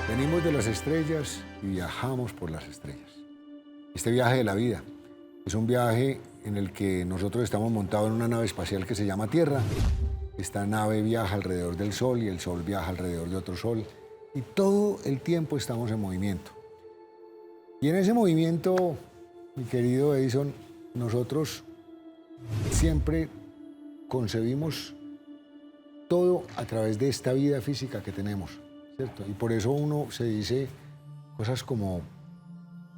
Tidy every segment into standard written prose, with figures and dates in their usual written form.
Venimos de las estrellas y viajamos por las estrellas. Este viaje de la vida es un viaje en el que nosotros estamos montados en una nave espacial que se llama Tierra. Esta nave viaja alrededor del Sol y el Sol viaja alrededor de otro Sol. Y todo el tiempo estamos en movimiento. Y en ese movimiento, mi querido Edison, nosotros siempre concebimos todo a través de esta vida física que tenemos, ¿cierto? Y por eso uno se dice cosas como,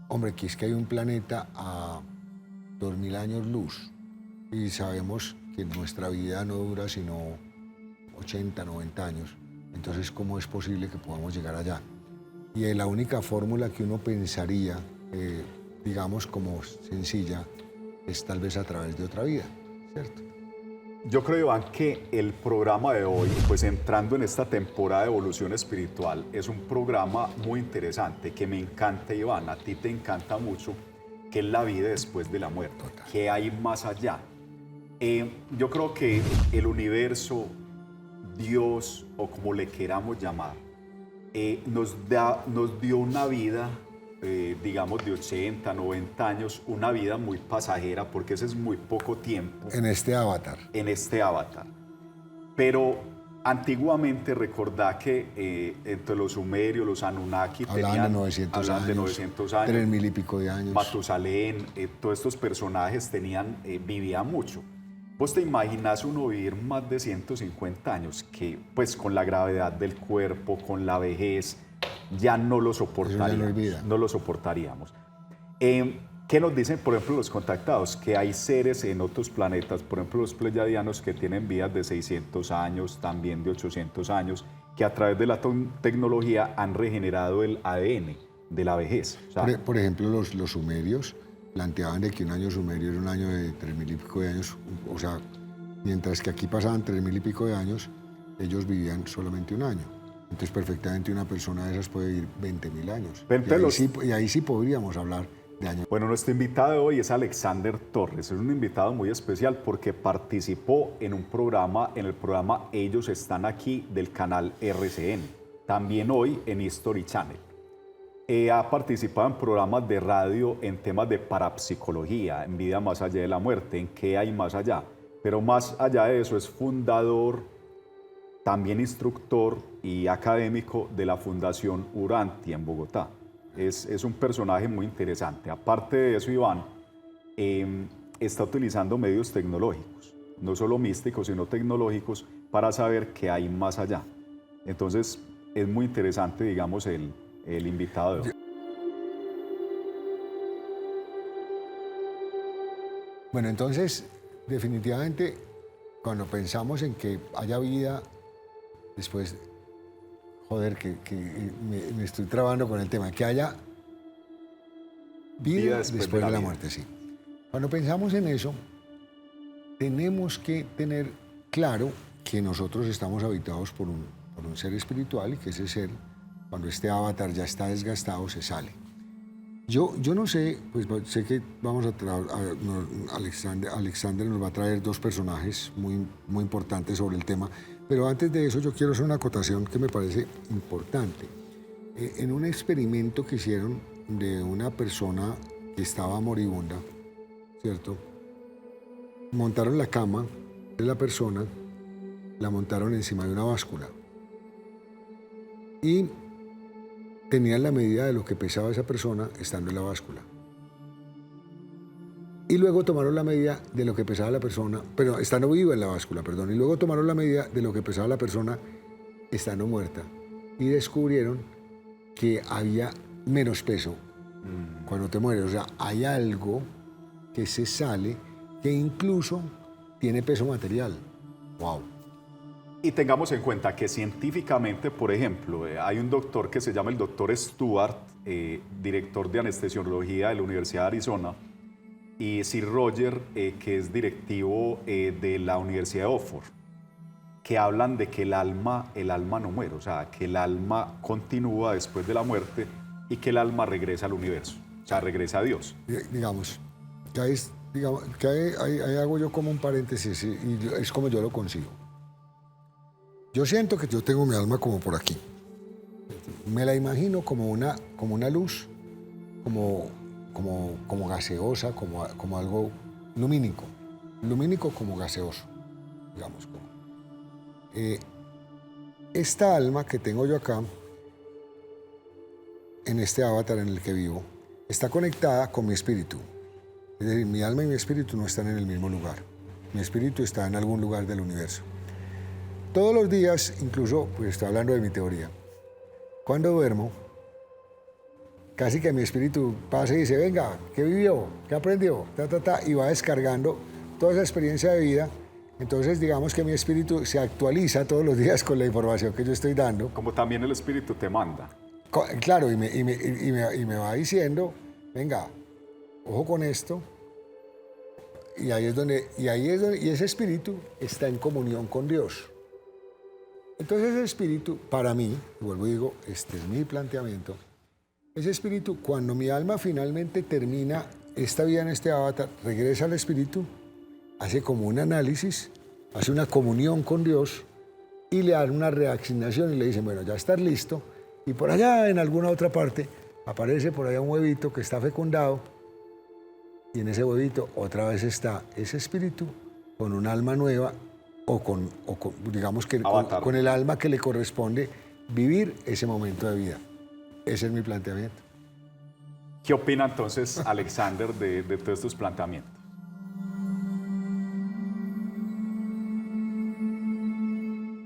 hombre, que es que hay un planeta a 2000 años luz y sabemos que nuestra vida no dura sino 80, 90 años. Entonces, ¿cómo es posible que podamos llegar allá? Y la única fórmula que uno pensaría, digamos, como sencilla, es tal vez a través de otra vida, ¿cierto? Yo creo, Iván, que el programa de hoy, pues entrando en esta temporada de evolución espiritual, es un programa muy interesante, que me encanta, Iván, a ti te encanta mucho, que es la vida después de la muerte, que hay más allá. Yo creo que el universo, Dios, o como le queramos llamar, nos dio una vida, digamos, de 80, 90 años, una vida muy pasajera, porque ese es muy poco tiempo. En este avatar. En este avatar. Pero antiguamente recordá que entre los sumerios, los Anunnaki, hablaban de 900 años, de 900 años, 3000 y pico de años. Matusalén, todos estos personajes vivían mucho. ¿Vos te imaginas uno vivir más de 150 años que, pues, con la gravedad del cuerpo, con la vejez, ya no lo soportaríamos? No lo soportaríamos. ¿Qué nos dicen, por ejemplo, los contactados? Que hay seres en otros planetas, por ejemplo, los pleyadianos, que tienen vidas de 600 años, también de 800 años, que a través de la tecnología han regenerado el ADN de la vejez. O sea, por ejemplo, los sumerios planteaban de que un año sumerio era un año de 3000 y pico de años, o sea, mientras que aquí pasaban 3000 y pico de años, ellos vivían solamente un año. Entonces, perfectamente una persona de esas puede vivir 20.000 años. Y ahí sí podríamos hablar de años. Bueno, nuestro invitado de hoy es Alexander Torres. Es un invitado muy especial porque participó en el programa Ellos Están Aquí del canal RCN. También hoy en History Channel. Ha participado en programas de radio en temas de parapsicología, en vida más allá de la muerte, en qué hay más allá. Pero más allá de eso es fundador, también instructor y académico de la Fundación Urantia en Bogotá. Es un personaje muy interesante. Aparte de eso, Iván, está utilizando medios tecnológicos, no solo místicos, sino tecnológicos, para saber qué hay más allá. Entonces, es muy interesante, digamos, el invitado de hoy. Bueno, entonces, definitivamente, cuando pensamos en que haya vida después, joder, que me estoy trabando con el tema, que haya vida después de la muerte, sí. Cuando pensamos en eso, tenemos que tener claro que nosotros estamos habitados por un ser espiritual y que ese ser, cuando este avatar ya está desgastado, se sale. Yo no sé, pues sé que vamos Alexander nos va a traer dos personajes muy, muy importantes sobre el tema, pero antes de eso yo quiero hacer una acotación que me parece importante. En un experimento que hicieron de una persona que estaba moribunda, ¿cierto? Montaron la cama de la persona, la montaron encima de una báscula y tenían la medida de lo que pesaba esa persona estando en la báscula. Y luego tomaron la medida de lo que pesaba la persona, pero estando viva en la báscula, perdón. Y luego tomaron la medida de lo que pesaba la persona estando muerta. Y descubrieron que había menos peso cuando te mueres. O sea, hay algo que se sale que incluso tiene peso material. ¡Wow! Y tengamos en cuenta que científicamente, por ejemplo, hay un doctor que se llama el doctor Stewart, director de anestesiología de la Universidad de Arizona, y Sir Roger, que es directivo de la Universidad de Oxford, que hablan de que el alma no muere, o sea, que el alma continúa después de la muerte y que el alma regresa al universo, o sea, regresa a Dios. Digamos, que ahí hago yo como un paréntesis y es como yo lo consigo. Yo siento que yo tengo mi alma como por aquí. me la imagino como una luz, como gaseosa, como algo lumínico como gaseoso, digamos. Esta alma que tengo yo acá, en este avatar en el que vivo, está conectada con mi espíritu. Es decir, mi alma y mi espíritu no están en el mismo lugar. Mi espíritu está en algún lugar del universo. Todos los días, incluso, pues estoy hablando de mi teoría, cuando duermo, casi que mi espíritu pasa y dice, venga, ¿qué vivió? ¿Qué aprendió? Y va descargando toda esa experiencia de vida. Entonces, digamos que mi espíritu se actualiza todos los días con la información que yo estoy dando. Como también el espíritu te manda. Claro, y me va diciendo, venga, ojo con esto. Y ese espíritu está en comunión con Dios. Entonces ese espíritu, para mí, vuelvo y digo, este es mi planteamiento, ese espíritu, cuando mi alma finalmente termina esta vida en este avatar, regresa al espíritu, hace como un análisis, hace una comunión con Dios y le dan una reasignación y le dicen, bueno, ya estás listo, y por allá en alguna otra parte aparece por allá un huevito que está fecundado y en ese huevito otra vez está ese espíritu con un alma nueva o digamos que con el alma que le corresponde vivir ese momento de vida. Ese es mi planteamiento. ¿Qué opina entonces Alexander de todos estos planteamientos?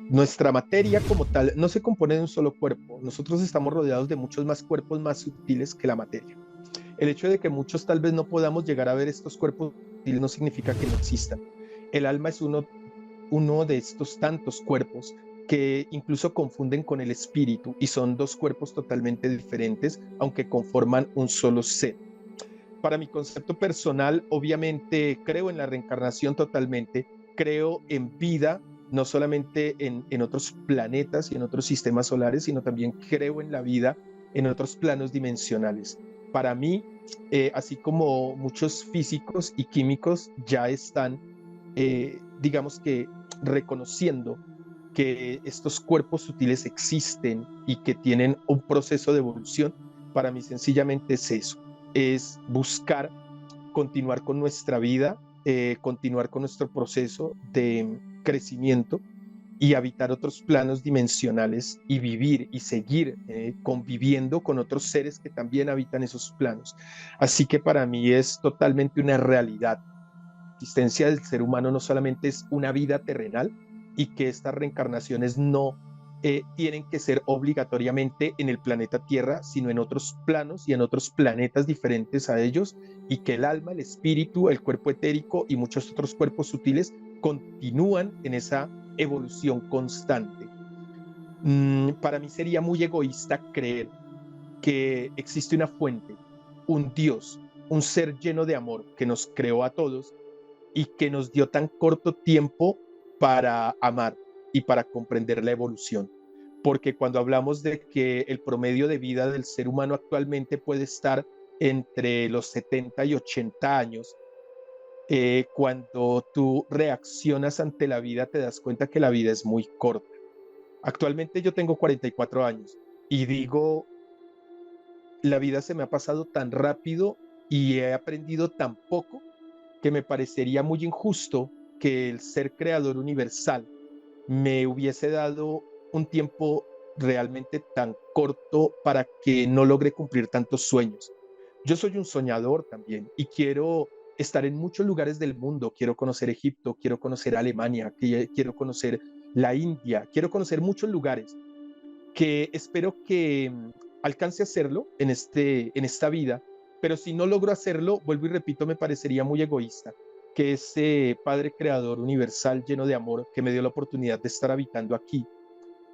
Nuestra materia como tal no se compone de un solo cuerpo. Nosotros estamos rodeados de muchos más cuerpos más sutiles que la materia. El hecho de que muchos tal vez no podamos llegar a ver estos cuerpos sutiles no significa que no existan. El alma es uno de estos tantos cuerpos que incluso confunden con el espíritu y son dos cuerpos totalmente diferentes, aunque conforman un solo ser. Para mi concepto personal, obviamente creo en la reencarnación totalmente, creo en vida, no solamente en otros planetas y en otros sistemas solares, sino también creo en la vida en otros planos dimensionales. Para mí, así como muchos físicos y químicos ya están, digamos que, reconociendo que estos cuerpos sutiles existen y que tienen un proceso de evolución, para mí sencillamente es eso, es buscar continuar con nuestra vida, continuar con nuestro proceso de crecimiento y habitar otros planos dimensionales y vivir y seguir conviviendo con otros seres que también habitan esos planos. Así que para mí es totalmente una realidad. La existencia del ser humano no solamente es una vida terrenal y que estas reencarnaciones no tienen que ser obligatoriamente en el planeta Tierra, sino en otros planos y en otros planetas diferentes a ellos, y que el alma, el espíritu, el cuerpo etérico y muchos otros cuerpos sutiles continúan en esa evolución constante. Para mí sería muy egoísta creer que existe una fuente, un Dios, un ser lleno de amor que nos creó a todos y que nos dio tan corto tiempo para amar y para comprender la evolución. Porque cuando hablamos de que el promedio de vida del ser humano actualmente puede estar entre los 70 y 80 años, cuando tú reaccionas ante la vida te das cuenta que la vida es muy corta. Actualmente yo tengo 44 años y digo, la vida se me ha pasado tan rápido y he aprendido tan poco que me parecería muy injusto que el ser creador universal me hubiese dado un tiempo realmente tan corto para que no logre cumplir tantos sueños. Yo soy un soñador también y quiero estar en muchos lugares del mundo. Quiero conocer Egipto, quiero conocer Alemania, quiero conocer la India, quiero conocer muchos lugares que espero que alcance a hacerlo en esta vida, pero si no logro hacerlo, vuelvo y repito, me parecería muy egoísta que ese Padre Creador universal lleno de amor que me dio la oportunidad de estar habitando aquí,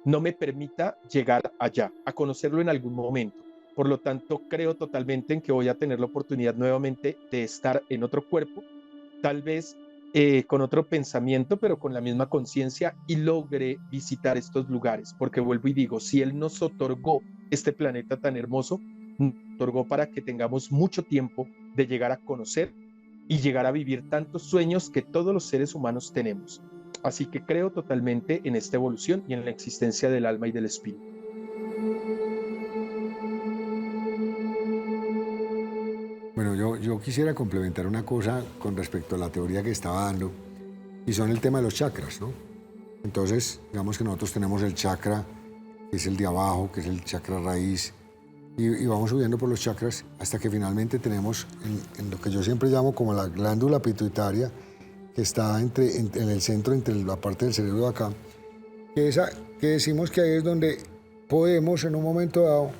no me permita llegar allá, a conocerlo en algún momento. Por lo tanto, creo totalmente en que voy a tener la oportunidad nuevamente de estar en otro cuerpo, tal vez con otro pensamiento, pero con la misma conciencia y logre visitar estos lugares, porque vuelvo y digo, si Él nos otorgó este planeta tan hermoso, nos otorgó para que tengamos mucho tiempo de llegar a conocer y llegar a vivir tantos sueños que todos los seres humanos tenemos. Así que creo totalmente en esta evolución y en la existencia del alma y del espíritu. yo quisiera complementar una cosa con respecto a la teoría que estaba dando, y son el tema de los chakras, ¿no? Entonces, digamos que nosotros tenemos el chakra, que es el de abajo, que es el chakra raíz, y vamos subiendo por los chakras hasta que finalmente tenemos en lo que yo siempre llamo como la glándula pituitaria, que está en el centro, entre la parte del cerebro de acá, que decimos que ahí es donde podemos en un momento dado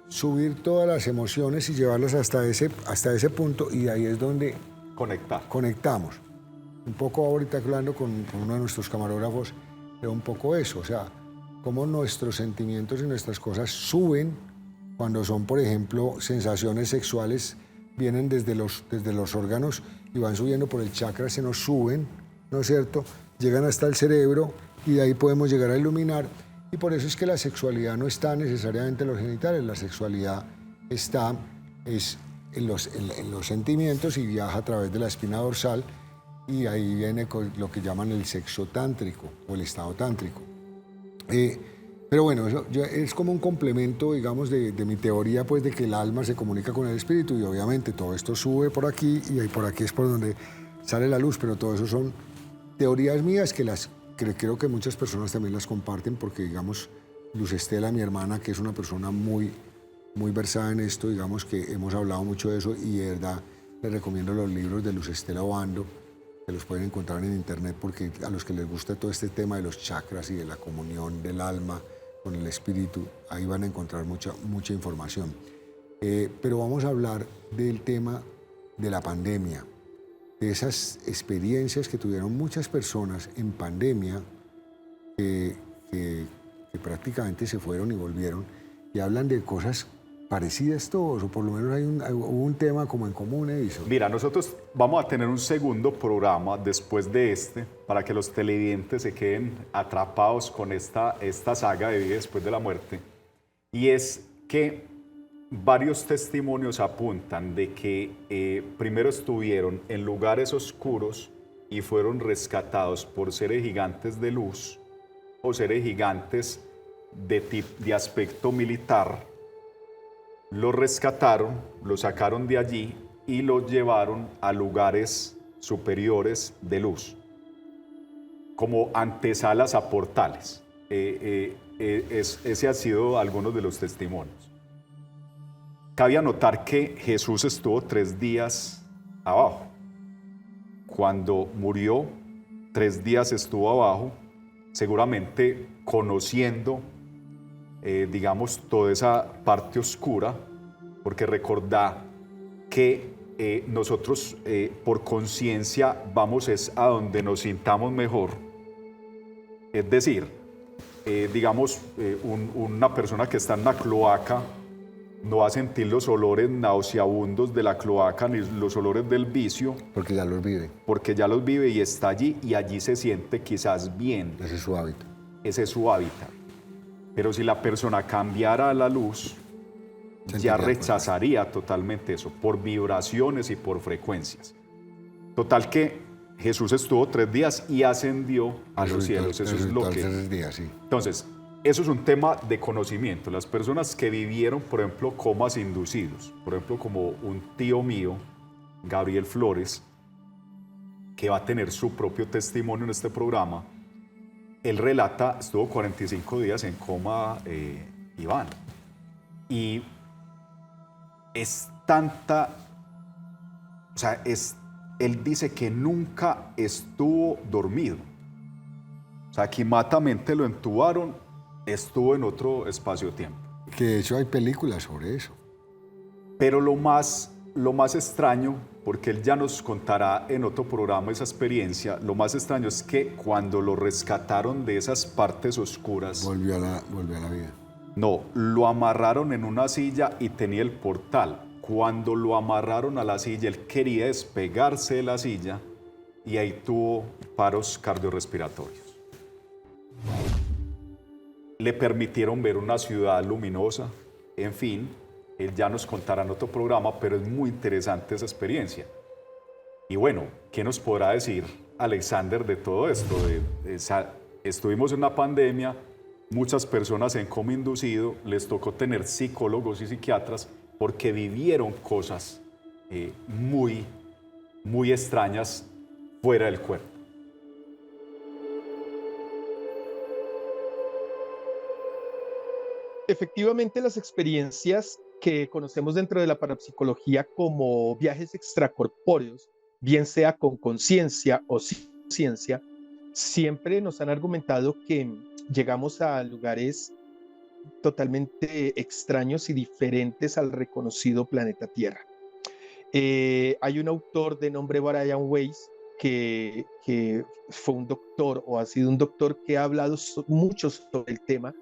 subir todas las emociones y llevarlas hasta ese punto, y ahí es donde conectamos. Un poco ahorita hablando con uno de nuestros camarógrafos, era un poco eso, o sea, cómo nuestros sentimientos y nuestras cosas suben cuando son, por ejemplo, sensaciones sexuales, vienen desde los órganos y van subiendo por el chakra, se nos suben, ¿no es cierto? Llegan hasta el cerebro y de ahí podemos llegar a iluminar. Y por eso es que la sexualidad no está necesariamente en los genitales, la sexualidad está en los sentimientos y viaja a través de la espina dorsal, y ahí viene lo que llaman el sexo tántrico o el estado tántrico. Pero bueno, eso es como un complemento, digamos, de mi teoría, pues, de que el alma se comunica con el espíritu, y obviamente todo esto sube por aquí y por aquí es por donde sale la luz, pero todo eso son teorías mías que creo que muchas personas también las comparten, porque, digamos, Luz Estela, mi hermana, que es una persona muy, muy versada en esto, digamos que hemos hablado mucho de eso, y de verdad les recomiendo los libros de Luz Estela Obando, que los pueden encontrar en internet, porque a los que les gusta todo este tema de los chakras y de la comunión del alma con el espíritu, ahí van a encontrar mucha información. Pero vamos a hablar del tema de la pandemia, de esas experiencias que tuvieron muchas personas en pandemia, que prácticamente se fueron y volvieron, y hablan de cosas parecidas todos, o por lo menos hubo un tema como en común. Eso. Mira, nosotros vamos a tener un segundo programa después de este, para que los televidentes se queden atrapados con esta saga de vida después de la muerte. Y es que varios testimonios apuntan de que primero estuvieron en lugares oscuros y fueron rescatados por seres gigantes de luz o seres gigantes de aspecto militar. Los rescataron, los sacaron de allí y los llevaron a lugares superiores de luz, como antesalas a portales. Ese ha sido algunos de los testimonios. Cabe anotar que Jesús estuvo 3 días abajo. Cuando murió, 3 días estuvo abajo, seguramente conociendo digamos, toda esa parte oscura, porque recordá que nosotros por conciencia vamos a donde nos sintamos mejor. Es decir, digamos, una persona que está en una cloaca no va a sentir los olores nauseabundos de la cloaca ni los olores del vicio. Porque ya los vive. Porque ya los vive y está allí, y allí se siente quizás bien. Ese es su hábitat. Ese es su hábitat. Pero si la persona cambiara a la luz, ya rechazaría totalmente eso, por vibraciones y por frecuencias. Total que Jesús estuvo 3 días y ascendió a los cielos. Eso es lo que... 3 días, sí. Entonces, eso es un tema de conocimiento. Las personas que vivieron, por ejemplo, comas inducidos, por ejemplo, como un tío mío, Gabriel Flores, que va a tener su propio testimonio en este programa, él relata, estuvo 45 días en coma, Iván. Y es tanta... O sea, él dice que nunca estuvo dormido. O sea, que matamente lo entubaron, estuvo en otro espacio-tiempo. Que de hecho hay películas sobre eso. Pero lo más extraño, porque él ya nos contará en otro programa esa experiencia, lo más extraño es que cuando lo rescataron de esas partes oscuras... Volvió a la vida. No, lo amarraron en una silla y tenía el portal. Cuando lo amarraron a la silla, él quería despegarse de la silla y ahí tuvo paros cardiorrespiratorios. Le permitieron ver una ciudad luminosa, en fin, él ya nos contará en otro programa, pero es muy interesante esa experiencia. Y bueno, ¿qué nos podrá decir Alexander de todo esto? Estuvimos en una pandemia, muchas personas en coma inducido, les tocó tener psicólogos y psiquiatras porque vivieron cosas muy, muy extrañas fuera del cuerpo. Efectivamente, las experiencias que conocemos dentro de la parapsicología como viajes extracorpóreos, bien sea con conciencia o sin conciencia, siempre nos han argumentado que llegamos a lugares totalmente extraños y diferentes al reconocido planeta Tierra. Hay un autor de nombre Brian Weiss que fue un doctor o ha sido un doctor que ha hablado mucho sobre el tema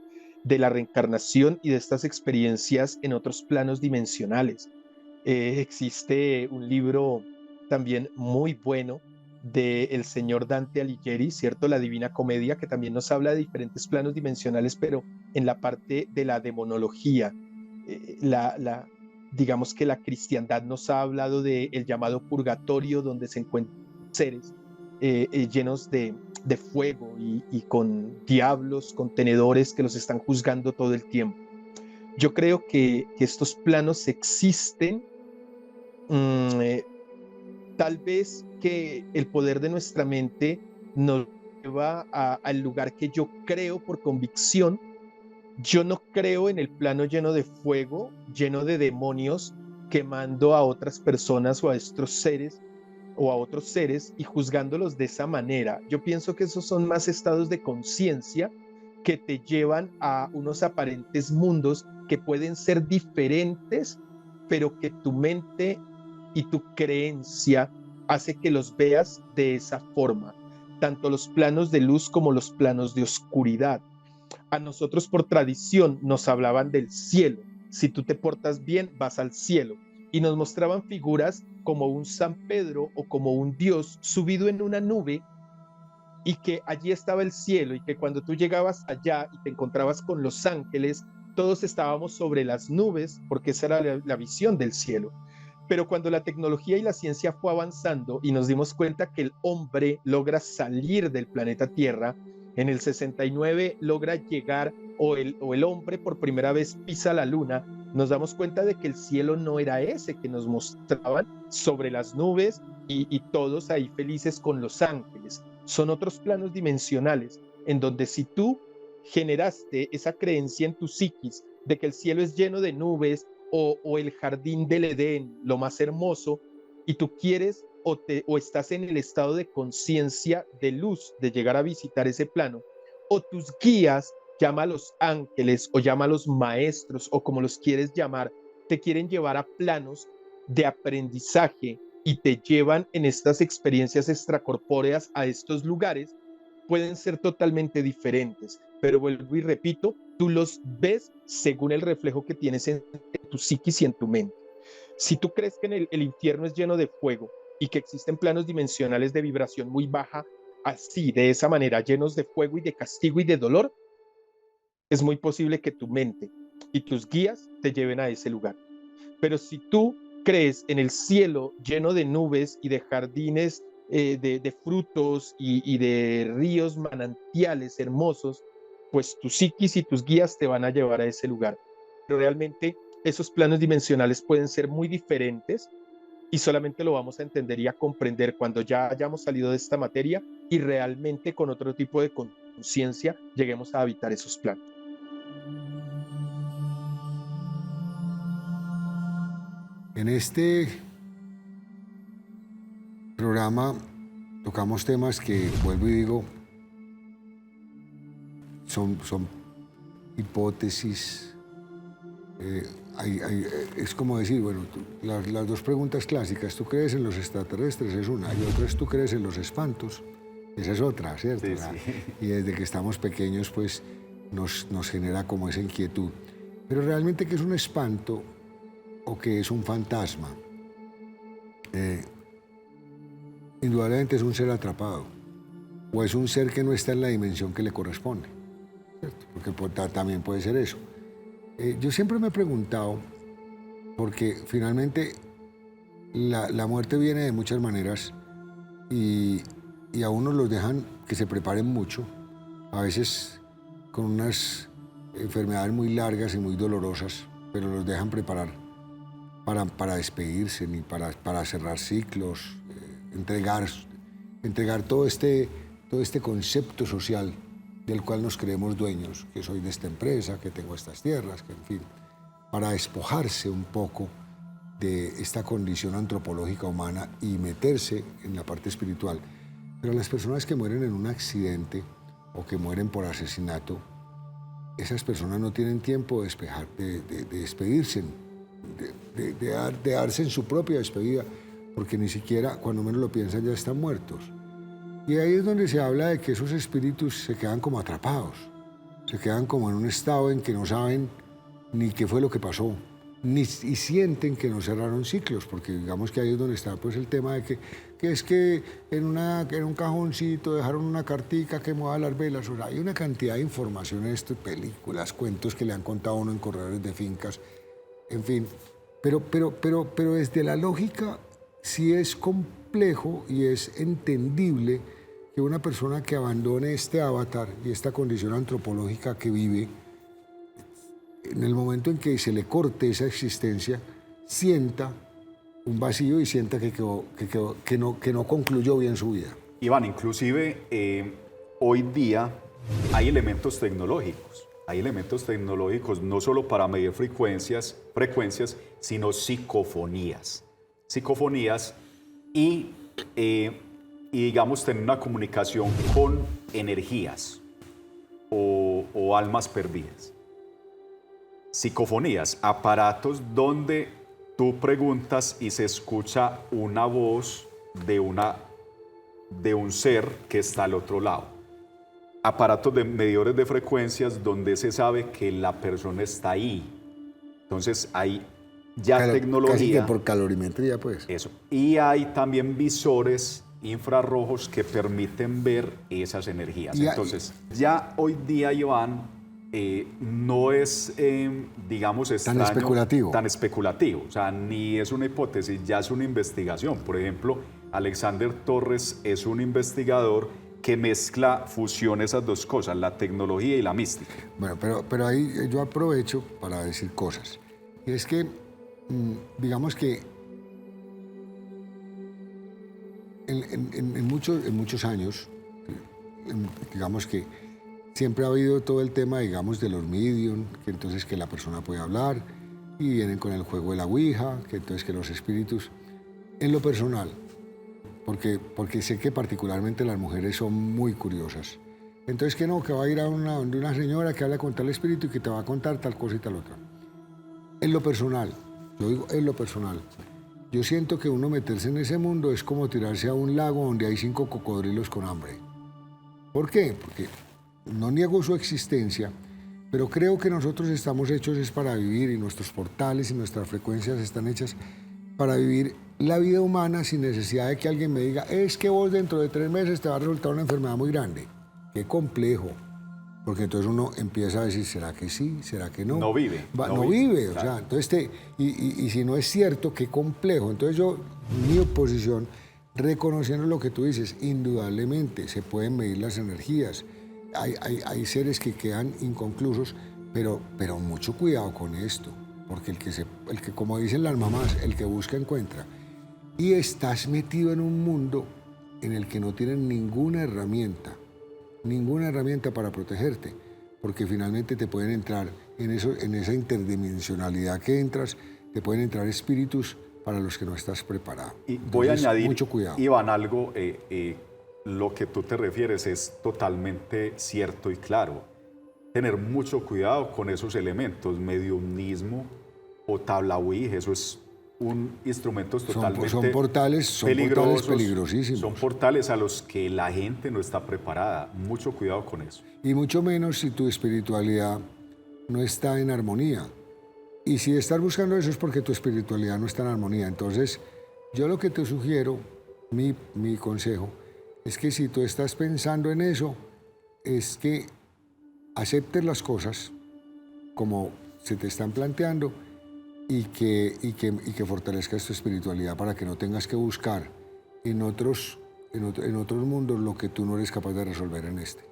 de la reencarnación y de estas experiencias en otros planos dimensionales. Existe un libro también muy bueno del señor Dante Alighieri, ¿cierto? La Divina Comedia, que también nos habla de diferentes planos dimensionales, pero en la parte de la demonología. Digamos que la cristiandad nos ha hablado del llamado purgatorio, donde se encuentran seres llenos de fuego y con diablos, con tenedores que los están juzgando todo el tiempo. Yo creo que estos planos existen, tal vez que el poder de nuestra mente nos lleva al lugar que yo creo por convicción. Yo no creo en el plano lleno de fuego, lleno de demonios, quemando a otras personas o a estos seres o a otros seres y juzgándolos de esa manera. Yo pienso que esos son más estados de conciencia que te llevan a unos aparentes mundos que pueden ser diferentes, pero que tu mente y tu creencia hace que los veas de esa forma, tanto los planos de luz como los planos de oscuridad. A nosotros por tradición nos hablaban del cielo. Si tú te portas bien, vas al cielo. Y nos mostraban figuras como un San Pedro o como un Dios subido en una nube y que allí estaba el cielo y que cuando tú llegabas allá y te encontrabas con los ángeles, todos estábamos sobre las nubes porque esa era la visión del cielo. Pero cuando la tecnología y la ciencia fue avanzando y nos dimos cuenta que el hombre logra salir del planeta Tierra, en el 69 logra llegar o el hombre por primera vez pisa la luna, nos damos cuenta de que el cielo no era ese que nos mostraban sobre las nubes y todos ahí felices con los ángeles. Son otros planos dimensionales en donde si tú generaste esa creencia en tu psiquis de que el cielo es lleno de nubes o el jardín del Edén, lo más hermoso, y tú quieres o estás en el estado de conciencia de luz de llegar a visitar ese plano, o tus guías, llámalos ángeles o llámalos maestros o como los quieres llamar, te quieren llevar a planos de aprendizaje y te llevan en estas experiencias extracorpóreas a estos lugares, pueden ser totalmente diferentes, pero vuelvo y repito, tú los ves según el reflejo que tienes en tu psiquis y en tu mente. Si tú crees que el infierno es lleno de fuego y que existen planos dimensionales de vibración muy baja, así, de esa manera, llenos de fuego y de castigo y de dolor, es muy posible que tu mente y tus guías te lleven a ese lugar. Pero si tú crees en el cielo lleno de nubes y de jardines de frutos y de ríos manantiales hermosos, pues tu psiquis y tus guías te van a llevar a ese lugar. Pero realmente esos planos dimensionales pueden ser muy diferentes y solamente lo vamos a entender y a comprender cuando ya hayamos salido de esta materia y realmente con otro tipo de conciencia lleguemos a habitar esos planos. En este programa tocamos temas que, vuelvo y digo, son hipótesis. Es como decir, bueno, las dos preguntas clásicas, ¿tú crees en los extraterrestres? Es una, y otra es, ¿tú crees en los espantos? Esa es otra, ¿cierto? Sí, sí. Y desde que estamos pequeños, pues, nos genera como esa inquietud. Pero realmente, ¿qué es un espanto o qué es un fantasma? Indudablemente es un ser atrapado, o es un ser que no está en la dimensión que le corresponde, ¿cierto? Porque también puede ser eso. Yo siempre me he preguntado, porque finalmente la muerte viene de muchas maneras y a uno los dejan que se preparen mucho, a veces con unas enfermedades muy largas y muy dolorosas, pero los dejan preparar para despedirse, ni para cerrar ciclos, entregar todo este concepto social del cual nos creemos dueños, que soy de esta empresa, que tengo estas tierras, que en fin, para despojarse un poco de esta condición antropológica humana y meterse en la parte espiritual. Pero las personas que mueren en un accidente o que mueren por asesinato, esas personas no tienen tiempo de despedirse, de darse en su propia despedida, porque ni siquiera cuando menos lo piensan ya están muertos. Y ahí es donde se habla de que esos espíritus se quedan como atrapados, se quedan como en un estado en que no saben ni qué fue lo que pasó, y sienten que no cerraron ciclos, porque digamos que ahí es donde está pues el tema de que es que en un cajoncito dejaron una cartica que mueva las velas. O sea, hay una cantidad de información en esto, películas, cuentos que le han contado a uno en corredores de fincas, en fin. Pero desde la lógica sí es complejo y es entendible que una persona que abandone este avatar y esta condición antropológica que vive, en el momento en que se le corte esa existencia, sienta un vacío y sienta que no concluyó bien su vida. Iván, inclusive hoy día hay elementos tecnológicos. Hay elementos tecnológicos no solo para medir frecuencias, sino psicofonías. Psicofonías y digamos, tener una comunicación con energías o almas perdidas. Psicofonías, aparatos donde tú preguntas y se escucha una voz de un ser que está al otro lado. Aparatos de medidores de frecuencias donde se sabe que la persona está ahí. Entonces hay ya tecnología. Casi que por calorimetría, pues. Eso. Y hay también visores infrarrojos que permiten ver esas energías. Entonces, ya hoy día, Iván, no es, digamos, extraño, tan especulativo. O sea, ni es una hipótesis, ya es una investigación. Por ejemplo, Alexander Torres es un investigador que mezcla, fusiona esas dos cosas, la tecnología y la mística. Bueno, pero ahí yo aprovecho para decir cosas. Y es que, digamos que en muchos años, digamos que siempre ha habido todo el tema, digamos, de los medium, que entonces que la persona puede hablar, y vienen con el juego de la ouija, que entonces que los espíritus. En lo personal, porque sé que particularmente las mujeres son muy curiosas. Entonces que no, que va a ir a una señora que habla con tal espíritu y que te va a contar tal cosa y tal otra. En lo personal, yo digo en lo personal, yo siento que uno meterse en ese mundo es como tirarse a un lago donde hay 5 cocodrilos con hambre. ¿Por qué? Porque no niego su existencia, pero creo que nosotros estamos hechos es para vivir, y nuestros portales y nuestras frecuencias están hechas para vivir la vida humana sin necesidad de que alguien me diga, es que vos dentro de 3 meses te va a resultar una enfermedad muy grande. Qué complejo. Porque entonces uno empieza a decir, ¿será que sí? ¿Será que no? No vive. No vive, claro. O sea, entonces y si no es cierto, qué complejo. Entonces yo, mi oposición, reconociendo lo que tú dices, indudablemente se pueden medir las energías. Hay seres que quedan inconclusos, pero mucho cuidado con esto, porque el que, como dicen las mamás, el que busca encuentra. Y estás metido en un mundo en el que no tienes ninguna herramienta para protegerte, porque finalmente te pueden entrar en esa interdimensionalidad que entras, te pueden entrar espíritus para los que no estás preparado. Y voy a añadir, mucho cuidado. Iván, algo, lo que tú te refieres es totalmente cierto y claro. Tener mucho cuidado con esos elementos, mediumnismo o tabla ouija, eso es un instrumentos totalmente son portales peligrosísimos. Son portales a los que la gente no está preparada. Mucho cuidado con eso. Y mucho menos si tu espiritualidad no está en armonía. Y si estás buscando eso es porque tu espiritualidad no está en armonía. Entonces, yo lo que te sugiero, mi consejo, es que si tú estás pensando en eso, es que aceptes las cosas como se te están planteando y que fortalezcas tu espiritualidad para que no tengas que buscar en otros mundos lo que tú no eres capaz de resolver en este.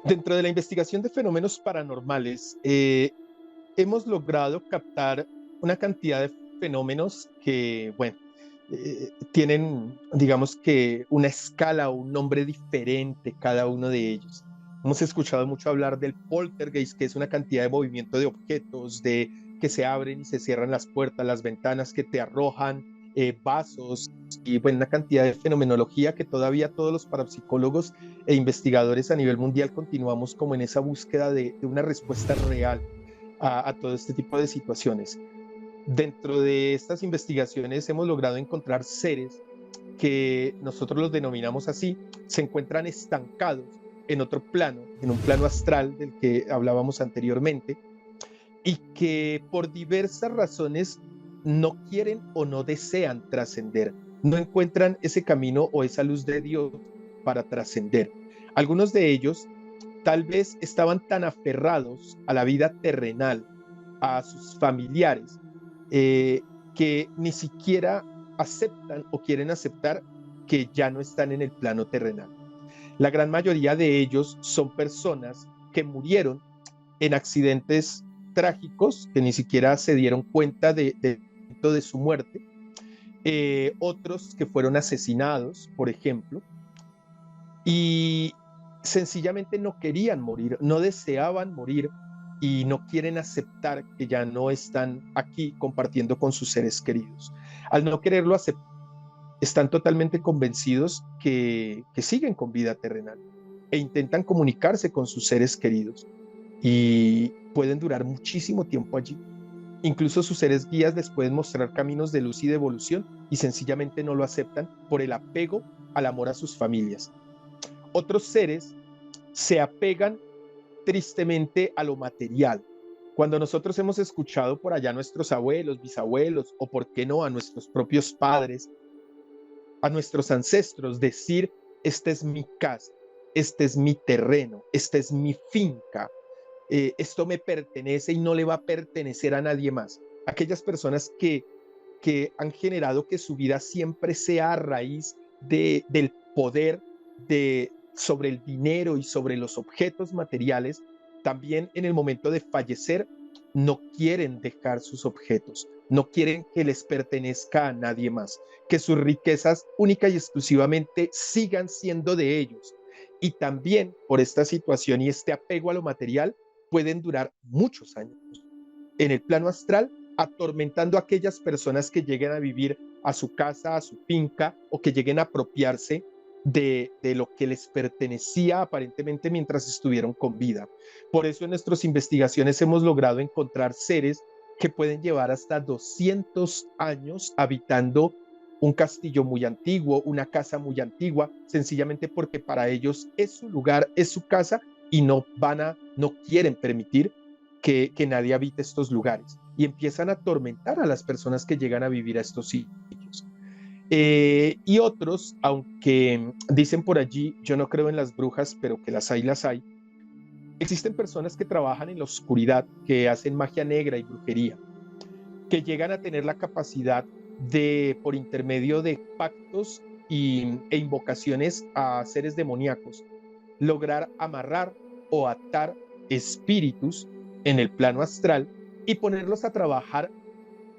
Dentro de la investigación de fenómenos paranormales, hemos logrado captar una cantidad de fenómenos que, bueno, tienen, digamos que, una escala o un nombre diferente cada uno de ellos. Hemos escuchado mucho hablar del poltergeist, que es una cantidad de movimiento de objetos, de que se abren y se cierran las puertas, las ventanas, que te arrojan vasos y bueno, una cantidad de fenomenología que todavía todos los parapsicólogos e investigadores a nivel mundial continuamos como en esa búsqueda de una respuesta real a todo este tipo de situaciones. Dentro de estas investigaciones hemos logrado encontrar seres que nosotros los denominamos así, se encuentran estancados en otro plano, en un plano astral del que hablábamos anteriormente, y que por diversas razones no quieren o no desean trascender, no encuentran ese camino o esa luz de Dios para trascender. Algunos de ellos tal vez estaban tan aferrados a la vida terrenal, a sus familiares, que ni siquiera aceptan o quieren aceptar que ya no están en el plano terrenal. La gran mayoría de ellos son personas que murieron en accidentes trágicos, que ni siquiera se dieron cuenta de su muerte, otros que fueron asesinados, por ejemplo, y sencillamente no querían morir, no deseaban morir y no quieren aceptar que ya no están aquí compartiendo con sus seres queridos. Al no quererlo aceptar, están totalmente convencidos que siguen con vida terrenal e intentan comunicarse con sus seres queridos y pueden durar muchísimo tiempo allí. Incluso sus seres guías les pueden mostrar caminos de luz y de evolución y sencillamente no lo aceptan por el apego al amor a sus familias. Otros seres se apegan tristemente a lo material. Cuando nosotros hemos escuchado por allá a nuestros abuelos, bisabuelos o por qué no a nuestros propios padres, a nuestros ancestros decir, esta es mi casa, este es mi terreno, esta es mi finca, esto me pertenece y no le va a pertenecer a nadie más. Aquellas personas que han generado que su vida siempre sea a raíz del poder sobre el dinero y sobre los objetos materiales, también en el momento de fallecer no quieren dejar sus objetos, no quieren que les pertenezca a nadie más, que sus riquezas única y exclusivamente sigan siendo de ellos. Y también por esta situación y este apego a lo material pueden durar muchos años en el plano astral, atormentando a aquellas personas que lleguen a vivir a su casa, a su finca, o que lleguen a apropiarse de lo que les pertenecía aparentemente mientras estuvieron con vida. Por eso en nuestras investigaciones hemos logrado encontrar seres que pueden llevar hasta 200 años habitando un castillo muy antiguo, una casa muy antigua, sencillamente porque para ellos es su lugar, es su casa y no quieren permitir que nadie habite estos lugares y empiezan a atormentar a las personas que llegan a vivir a estos sitios. Y otros, aunque dicen por allí, yo no creo en las brujas, pero que las hay, existen personas que trabajan en la oscuridad, que hacen magia negra y brujería, que llegan a tener la capacidad de, por intermedio de pactos e invocaciones a seres demoníacos, lograr amarrar o atar espíritus en el plano astral y ponerlos a trabajar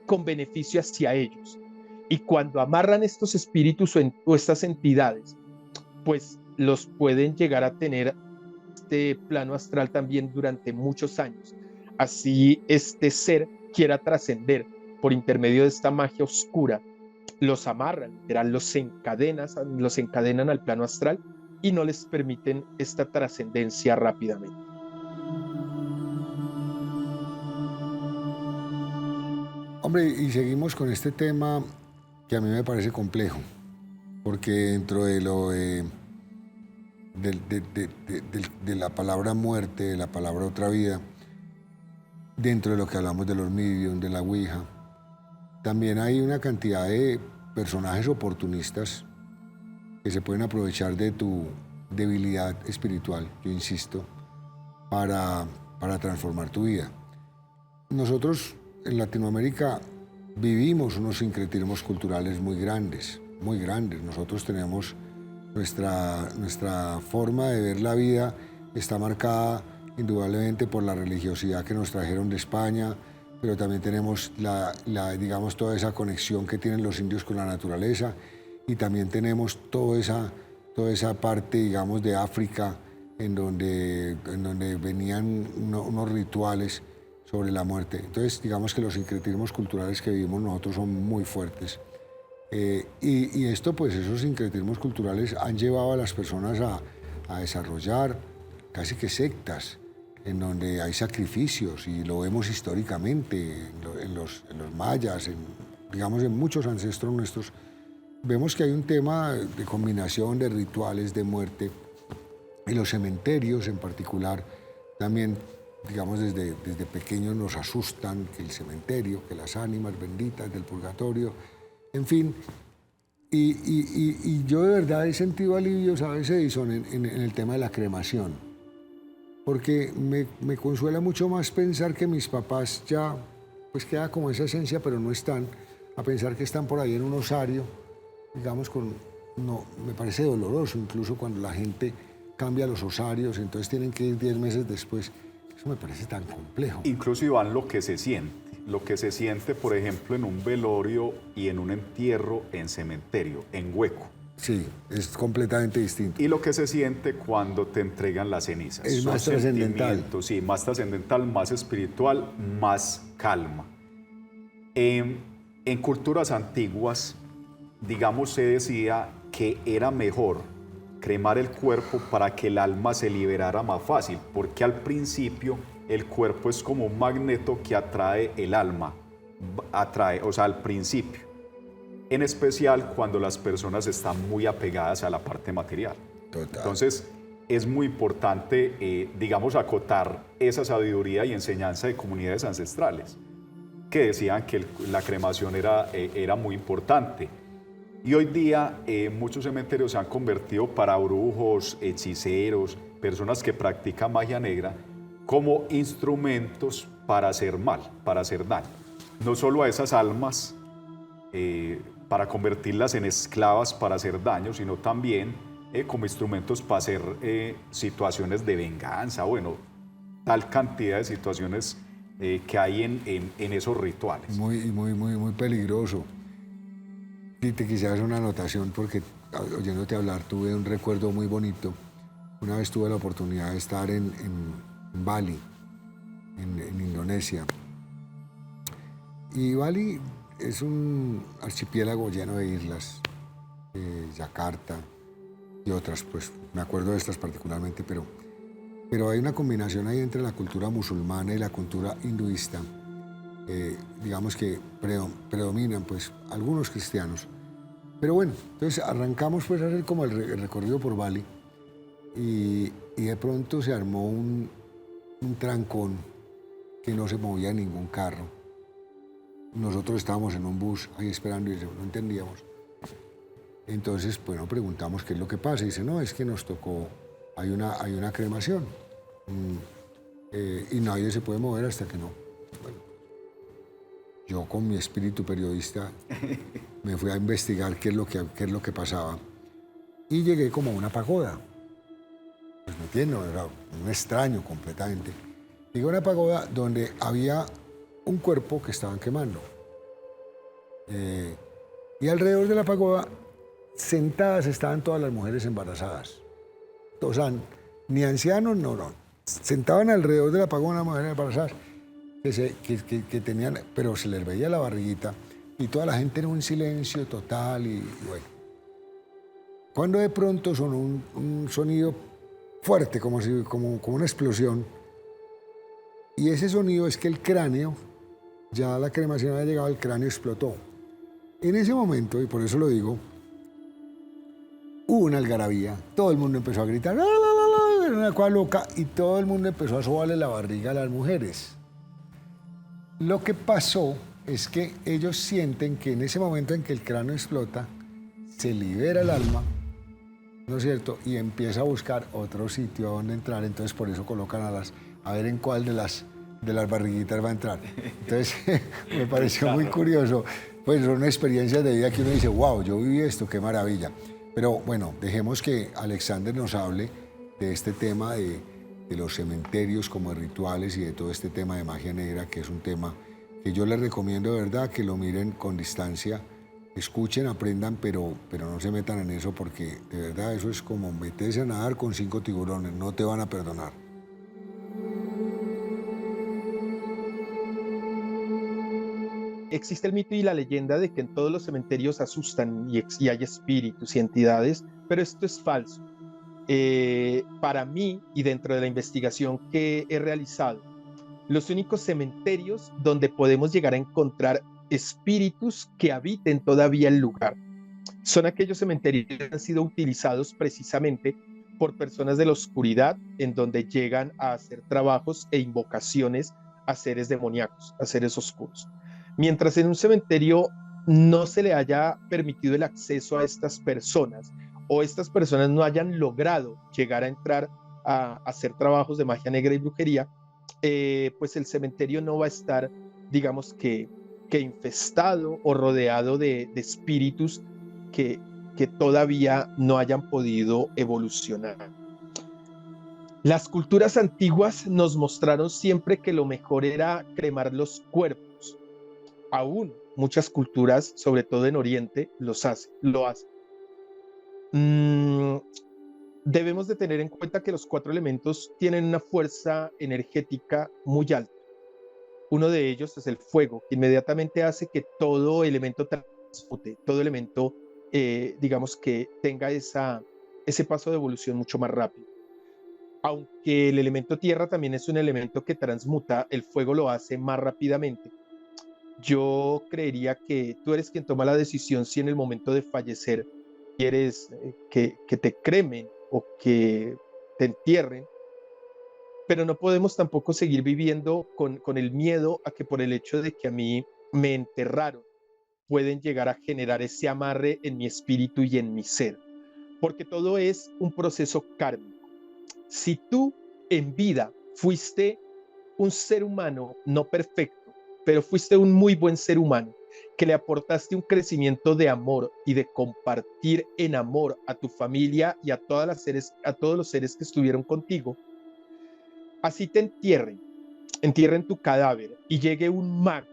con beneficio hacia ellos. Y cuando amarran estos espíritus o estas entidades, pues los pueden llegar a tener este plano astral también durante muchos años. Así este ser quiera trascender por intermedio de esta magia oscura, los amarran, los encadenan al plano astral y no les permiten esta trascendencia rápidamente. Hombre, y seguimos con este tema que a mí me parece complejo, porque dentro de lo de la palabra muerte, de la palabra otra vida, dentro de lo que hablamos de los medium, de la Ouija, también hay una cantidad de personajes oportunistas que se pueden aprovechar de tu debilidad espiritual, yo insisto, para transformar tu vida. Nosotros en Latinoamérica vivimos unos sincretismos culturales muy grandes, muy grandes. Nosotros tenemos nuestra forma de ver la vida está marcada indudablemente por la religiosidad que nos trajeron de España, pero también tenemos digamos, toda esa conexión que tienen los indios con la naturaleza, y también tenemos toda esa parte, digamos, de África, en donde venían unos rituales sobre la muerte. Entonces, digamos que los sincretismos culturales que vivimos nosotros son muy fuertes. Y esto, pues, esos sincretismos culturales han llevado a las personas a desarrollar casi que sectas, en donde hay sacrificios, y lo vemos históricamente en los mayas, digamos, en muchos ancestros nuestros. Vemos que hay un tema de combinación de rituales de muerte, y los cementerios en particular también, digamos, desde pequeños nos asustan, que el cementerio, que las ánimas benditas del purgatorio, en fin. Y yo de verdad he sentido alivio, ¿sabes, Edison, en el tema de la cremación? Porque me consuela mucho más pensar que mis papás ya, pues queda como esa esencia, pero no están, a pensar que están por ahí en un osario, digamos, no, me parece doloroso incluso cuando la gente cambia los osarios, entonces tienen que ir 10 meses después. Eso me parece tan complejo. Incluso, Iván, lo que se siente, por ejemplo, en un velorio y en un entierro en cementerio, en hueco. Sí, es completamente distinto. Y lo que se siente cuando te entregan las cenizas. Es más trascendental. Sí, más trascendental, más espiritual, más calma. En culturas antiguas, digamos, se decía que era mejor cremar el cuerpo para que el alma se liberara más fácil, porque al principio el cuerpo es como un magneto que atrae el alma, o sea, al principio, en especial cuando las personas están muy apegadas a la parte material. Total. Entonces, es muy importante, digamos, acotar esa sabiduría y enseñanza de comunidades ancestrales, que decían que la cremación era muy importante. Y hoy día muchos cementerios se han convertido para brujos, hechiceros, personas que practican magia negra, como instrumentos para hacer mal, para hacer daño. No solo a esas almas, para convertirlas en esclavas para hacer daño, sino también como instrumentos para hacer situaciones de venganza, bueno, tal cantidad de situaciones que hay en esos rituales. Muy peligroso. Y te quisiera hacer una anotación porque, oyéndote hablar, tuve un recuerdo muy bonito. Una vez tuve la oportunidad de estar en Bali, en Indonesia. Y Bali es un archipiélago lleno de islas, Yakarta y otras, pues me acuerdo de estas particularmente, pero hay una combinación ahí entre la cultura musulmana y la cultura hinduista. Digamos que predominan, pues, algunos cristianos. Pero bueno, entonces arrancamos, pues, a hacer como el recorrido por Bali, y de pronto se armó un trancón que no se movía ningún carro. Nosotros estábamos en un bus ahí esperando y no entendíamos. Entonces, bueno, preguntamos qué es lo que pasa. Y dice, no, es que nos tocó, hay una cremación. Y nadie se puede mover hasta que no. Bueno, yo con mi espíritu periodista me fui a investigar qué es lo que pasaba. Y llegué como a una pagoda. Pues me entiendo, era un extraño completamente. Llegué a una pagoda donde había un cuerpo que estaban quemando. Y alrededor de la pagoda, sentadas, estaban todas las mujeres embarazadas. O sea, ni ancianos, no. Sentaban alrededor de la pagoda las mujeres embarazadas que tenían, pero se les veía la barriguita, y toda la gente en un silencio total, y bueno. Cuando de pronto sonó un sonido fuerte, como una explosión, y ese sonido es que el cráneo, ya la cremación había llegado, el cráneo explotó. En ese momento, y por eso lo digo, hubo una algarabía, todo el mundo empezó a gritar, ¡la, la, la, la! Una cosa loca, y todo el mundo empezó a sobarle la barriga a las mujeres. Lo que pasó es que ellos sienten que en ese momento en que el cráneo explota, se libera el alma, ¿no es cierto? Y empieza a buscar otro sitio a donde entrar, entonces por eso colocan a ver en cuál de las barriguitas va a entrar. Entonces me pareció muy curioso, pues son experiencias de vida que uno dice, wow, yo viví esto, qué maravilla. Pero bueno, dejemos que Alexander nos hable de este tema de los cementerios como de rituales y de todo este tema de magia negra, que es un tema que yo les recomiendo de verdad que lo miren con distancia, escuchen, aprendan, pero no se metan en eso porque de verdad eso es como meterse a nadar con 5 tiburones, no te van a perdonar. Existe el mito y la leyenda de que en todos los cementerios asustan y hay espíritus y entidades, pero esto es falso. Para mí, y dentro de la investigación que he realizado, los únicos cementerios donde podemos llegar a encontrar espíritus que habiten todavía el lugar son aquellos cementerios que han sido utilizados precisamente por personas de la oscuridad, en donde llegan a hacer trabajos e invocaciones a seres demoníacos, a seres oscuros. Mientras en un cementerio no se le haya permitido el acceso a estas personas o estas personas no hayan logrado llegar a entrar a hacer trabajos de magia negra y brujería, pues el cementerio no va a estar, digamos que infestado o rodeado de espíritus que, que todavía no hayan podido evolucionar. Las culturas antiguas nos mostraron siempre que lo mejor era cremar los cuerpos. Aún muchas culturas, sobre todo en Oriente, lo hacen. Debemos de tener en cuenta que los 4 elementos tienen una fuerza energética muy alta. Uno de ellos es el fuego, que inmediatamente hace que todo elemento transmute, todo elemento, digamos que tenga ese paso de evolución mucho más rápido. Aunque el elemento tierra también es un elemento que transmuta, el fuego lo hace más rápidamente. Yo creería que tú eres quien toma la decisión si en el momento de fallecer quieres que te cremen o que te entierren, pero no podemos tampoco seguir viviendo con el miedo a que por el hecho de que a mí me enterraron, pueden llegar a generar ese amarre en mi espíritu y en mi ser, porque todo es un proceso kármico. Si tú en vida fuiste un ser humano no perfecto, pero fuiste un muy buen ser humano, que le aportaste un crecimiento de amor y de compartir en amor a tu familia y a todos los seres que estuvieron contigo, así te entierren tu cadáver y llegue un mago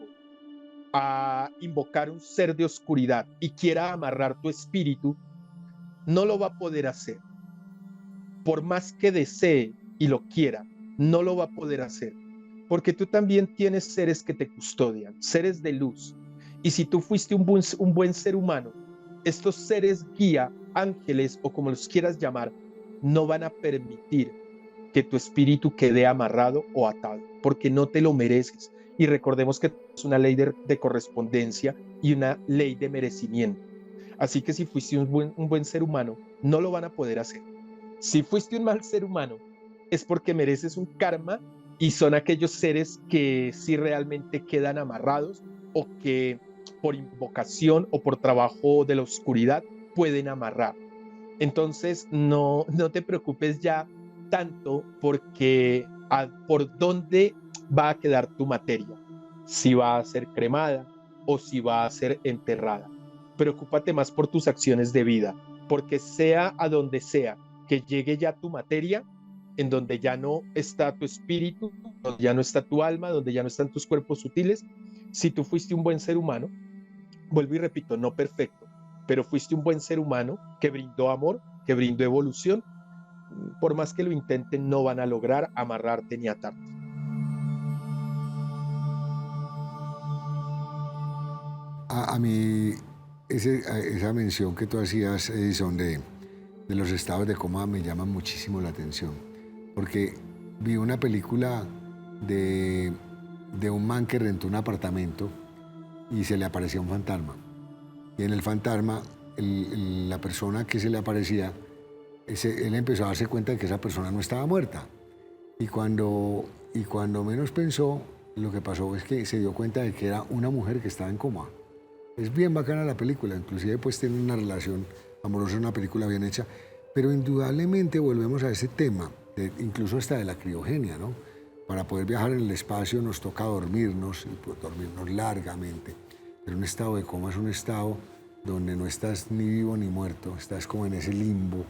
a invocar un ser de oscuridad y quiera amarrar tu espíritu, no lo va a poder hacer. Por más que desee y lo quiera, no lo va a poder hacer. Porque tú también tienes seres que te custodian, seres de luz. Y si tú fuiste un buen ser humano, estos seres guía, ángeles o como los quieras llamar, no van a permitir que tu espíritu quede amarrado o atado, porque no te lo mereces. Y recordemos que es una ley de correspondencia y una ley de merecimiento. Así que si fuiste un buen ser humano, no lo van a poder hacer. Si fuiste un mal ser humano, es porque mereces un karma y son aquellos seres que sí realmente quedan amarrados o que por invocación o por trabajo de la oscuridad pueden amarrar. Entonces no te preocupes ya tanto porque por dónde va a quedar tu materia, si va a ser cremada o si va a ser enterrada. Preocúpate más por tus acciones de vida, porque sea a donde sea que llegue ya tu materia, en donde ya no está tu espíritu, donde ya no está tu alma, donde ya no están tus cuerpos sutiles, si tú fuiste un buen ser humano, vuelvo y repito, no perfecto, pero fuiste un buen ser humano que brindó amor, que brindó evolución, por más que lo intenten, no van a lograr amarrarte ni atarte. A mí, esa mención que tú hacías, Edison, de los estados de coma me llama muchísimo la atención, porque vi una película de un man que rentó un apartamento y se le aparecía un fantasma. Y en el fantasma, la persona que se le aparecía, él empezó a darse cuenta de que esa persona no estaba muerta. Y cuando menos pensó, lo que pasó es que se dio cuenta de que era una mujer que estaba en coma. Es bien bacana la película, inclusive pues tiene una relación amorosa, una película bien hecha, pero indudablemente volvemos a ese tema, incluso hasta de la criogenia, ¿no? Para poder viajar en el espacio nos toca dormirnos, y pues, dormirnos largamente. Pero un estado de coma es un estado donde no estás ni vivo ni muerto, estás como en ese limbo.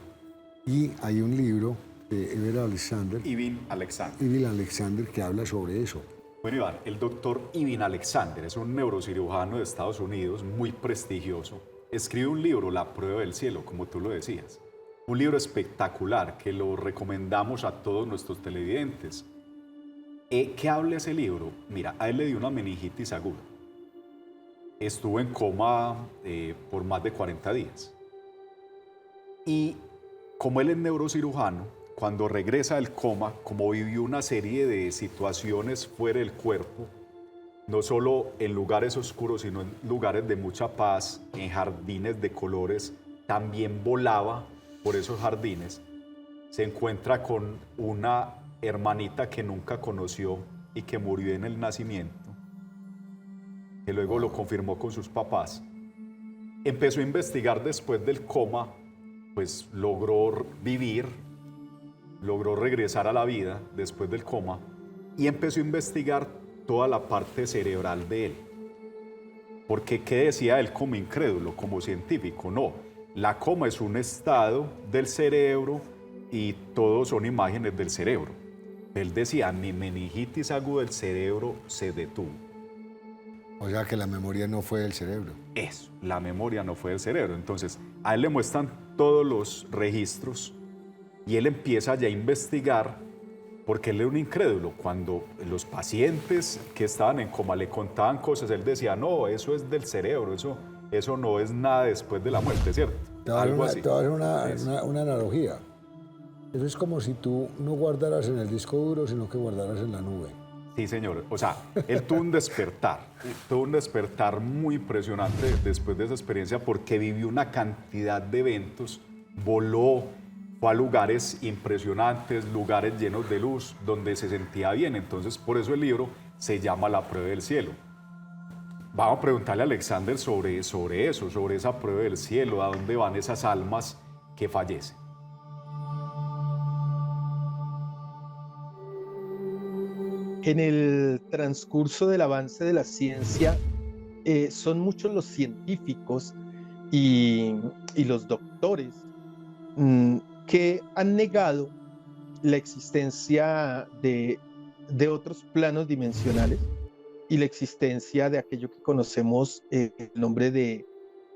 Y hay un libro Evil Alexander. Ivin Alexander. Evil Alexander, que habla sobre eso. Bueno, Iván, el doctor Ivin Alexander es un neurocirujano de Estados Unidos muy prestigioso. Escribe un libro, La prueba del cielo, como tú lo decías. Un libro espectacular que lo recomendamos a todos nuestros televidentes. ¿Qué habla ese libro? Mira, a él le dio una meningitis aguda. Estuvo en coma por más de 40 días. Y como él es neurocirujano, cuando regresa del coma, como vivió una serie de situaciones fuera del cuerpo, no solo en lugares oscuros, sino en lugares de mucha paz, en jardines de colores, también volaba por esos jardines, se encuentra con una hermanita que nunca conoció y que murió en el nacimiento, que luego lo confirmó con sus papás. Empezó a investigar después del coma, pues logró vivir, logró regresar a la vida después del coma y empezó a investigar toda la parte cerebral de él. Porque ¿qué decía él como incrédulo, como científico? No, la coma es un estado del cerebro y todos son imágenes del cerebro. Él decía, mi meningitis aguda del cerebro se detuvo. O sea que la memoria no fue del cerebro. Eso, la memoria no fue del cerebro. Entonces, a él le muestran todos los registros y él empieza ya a investigar, porque él era un incrédulo. Cuando los pacientes que estaban en coma le contaban cosas, él decía, no, eso es del cerebro, eso no es nada después de la muerte, ¿cierto? Te voy a hacer una analogía. Eso es como si tú no guardaras en el disco duro, sino que guardaras en la nube. Sí, señor. O sea, él tuvo un despertar muy impresionante después de esa experiencia, porque vivió una cantidad de eventos, voló, fue a lugares impresionantes, lugares llenos de luz, donde se sentía bien. Entonces, por eso el libro se llama La prueba del cielo. Vamos a preguntarle a Alexander sobre eso, sobre esa prueba del cielo, a dónde van esas almas que fallecen. En el transcurso del avance de la ciencia, son muchos los científicos y los doctores que han negado la existencia de otros planos dimensionales y la existencia de aquello que conocemos el nombre de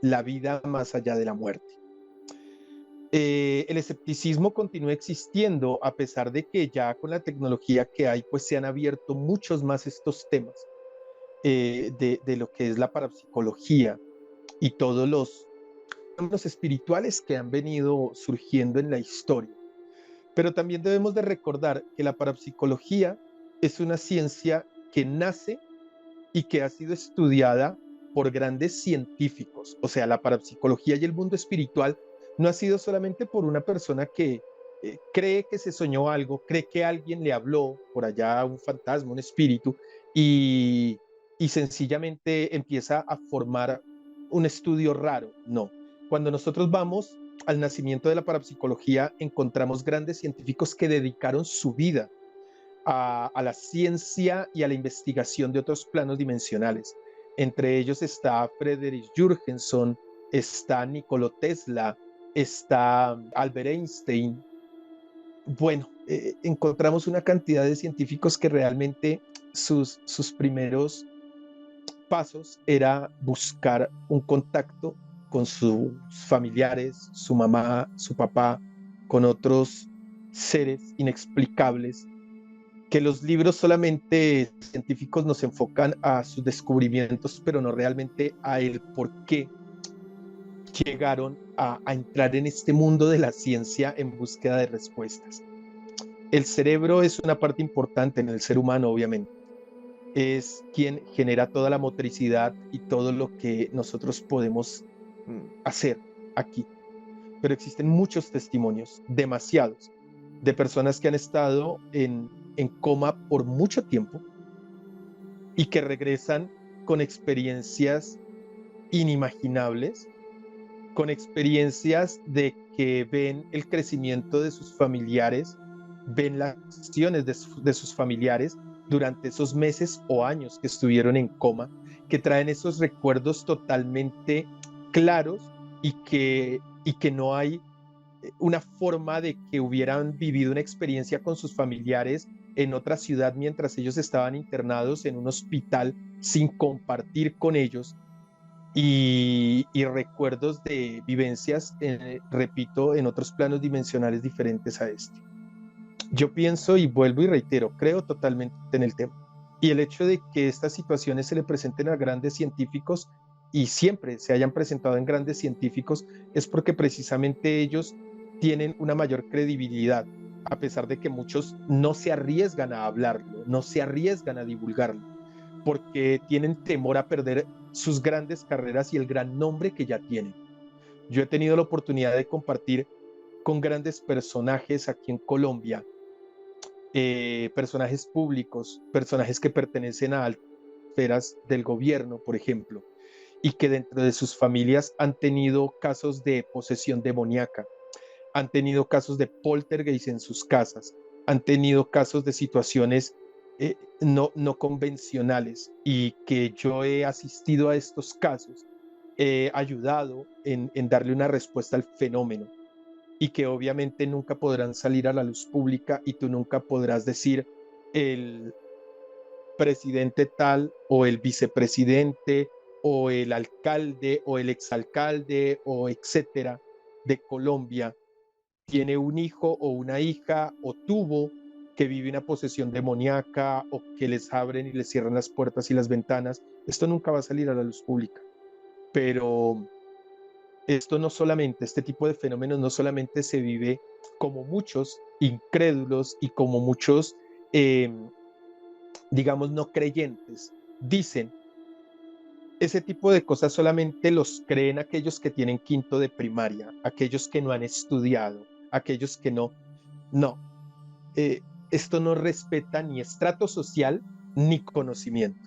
la vida más allá de la muerte. El escepticismo continúa existiendo, a pesar de que ya con la tecnología que hay, pues se han abierto muchos más estos temas de lo que es la parapsicología y todos los espirituales que han venido surgiendo en la historia. Pero también debemos de recordar que la parapsicología es una ciencia que nace y que ha sido estudiada por grandes científicos. O sea, la parapsicología y el mundo espiritual no ha sido solamente por una persona que cree que se soñó algo, cree que alguien le habló por allá, un fantasma, un espíritu, y sencillamente empieza a formar un estudio raro. No. Cuando nosotros vamos al nacimiento de la parapsicología, encontramos grandes científicos que dedicaron su vida a la ciencia y a la investigación de otros planos dimensionales. Entre ellos está Friedrich Jürgenson, está Nikola Tesla, está Albert Einstein. Bueno, encontramos una cantidad de científicos que realmente sus primeros pasos era buscar un contacto con sus familiares, su mamá, su papá, con otros seres inexplicables, que los libros solamente científicos nos enfocan a sus descubrimientos, pero no realmente a el por qué llegaron a entrar en este mundo de la ciencia en búsqueda de respuestas. El cerebro es una parte importante en el ser humano, obviamente. Es quien genera toda la motricidad y todo lo que nosotros podemos hacer aquí. Pero existen muchos testimonios, demasiados, de personas que han estado en coma por mucho tiempo y que regresan con experiencias inimaginables, con experiencias de que ven el crecimiento de sus familiares, ven las acciones de sus familiares durante esos meses o años que estuvieron en coma, que traen esos recuerdos totalmente claros y que no hay una forma de que hubieran vivido una experiencia con sus familiares en otra ciudad mientras ellos estaban internados en un hospital sin compartir con ellos, y recuerdos de vivencias, repito, en otros planos dimensionales diferentes a este. Yo pienso y vuelvo y reitero, creo totalmente en el tema. Y el hecho de que estas situaciones se le presenten a grandes científicos y siempre se hayan presentado en grandes científicos es porque precisamente ellos tienen una mayor credibilidad, a pesar de que muchos no se arriesgan a hablarlo, no se arriesgan a divulgarlo, porque tienen temor a perder sus grandes carreras y el gran nombre que ya tienen. Yo he tenido la oportunidad de compartir con grandes personajes aquí en Colombia, personajes públicos, personajes que pertenecen a altas esferas del gobierno, por ejemplo, y que dentro de sus familias han tenido casos de posesión demoníaca, han tenido casos de poltergeist en sus casas, han tenido casos de situaciones no convencionales, y que yo he asistido a estos casos, he ayudado en darle una respuesta al fenómeno, y que obviamente nunca podrán salir a la luz pública y tú nunca podrás decir el presidente tal o el vicepresidente o el alcalde o el exalcalde o etcétera de Colombia tiene un hijo o una hija o tuvo que vive una posesión demoníaca, o que les abren y les cierran las puertas y las ventanas. Esto nunca va a salir a la luz pública, pero esto no solamente, este tipo de fenómenos no solamente se vive como muchos incrédulos y como muchos, digamos, no creyentes dicen, ese tipo de cosas solamente los creen aquellos que tienen quinto de primaria, aquellos que no han estudiado, aquellos que no, esto no respeta ni estrato social ni conocimiento.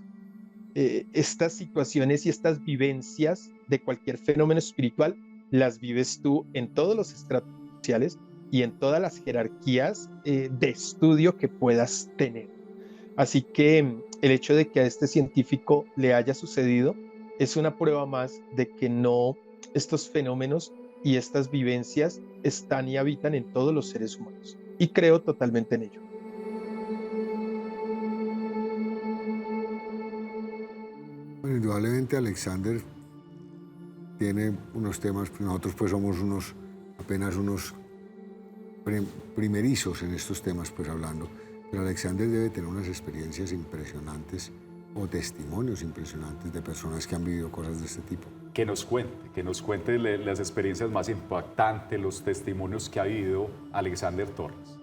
Estas situaciones y estas vivencias de cualquier fenómeno espiritual las vives tú en todos los estratos sociales y en todas las jerarquías de estudio que puedas tener. Así que el hecho de que a este científico le haya sucedido es una prueba más de que no, estos fenómenos y estas vivencias están y habitan en todos los seres humanos. Y creo totalmente en ello. Bueno, indudablemente Alexander tiene unos temas, nosotros pues somos apenas unos primerizos en estos temas, pues hablando, pero Alexander debe tener unas experiencias impresionantes o testimonios impresionantes de personas que han vivido cosas de este tipo. Que nos cuente las experiencias más impactantes, los testimonios que ha vivido Alexander Torres.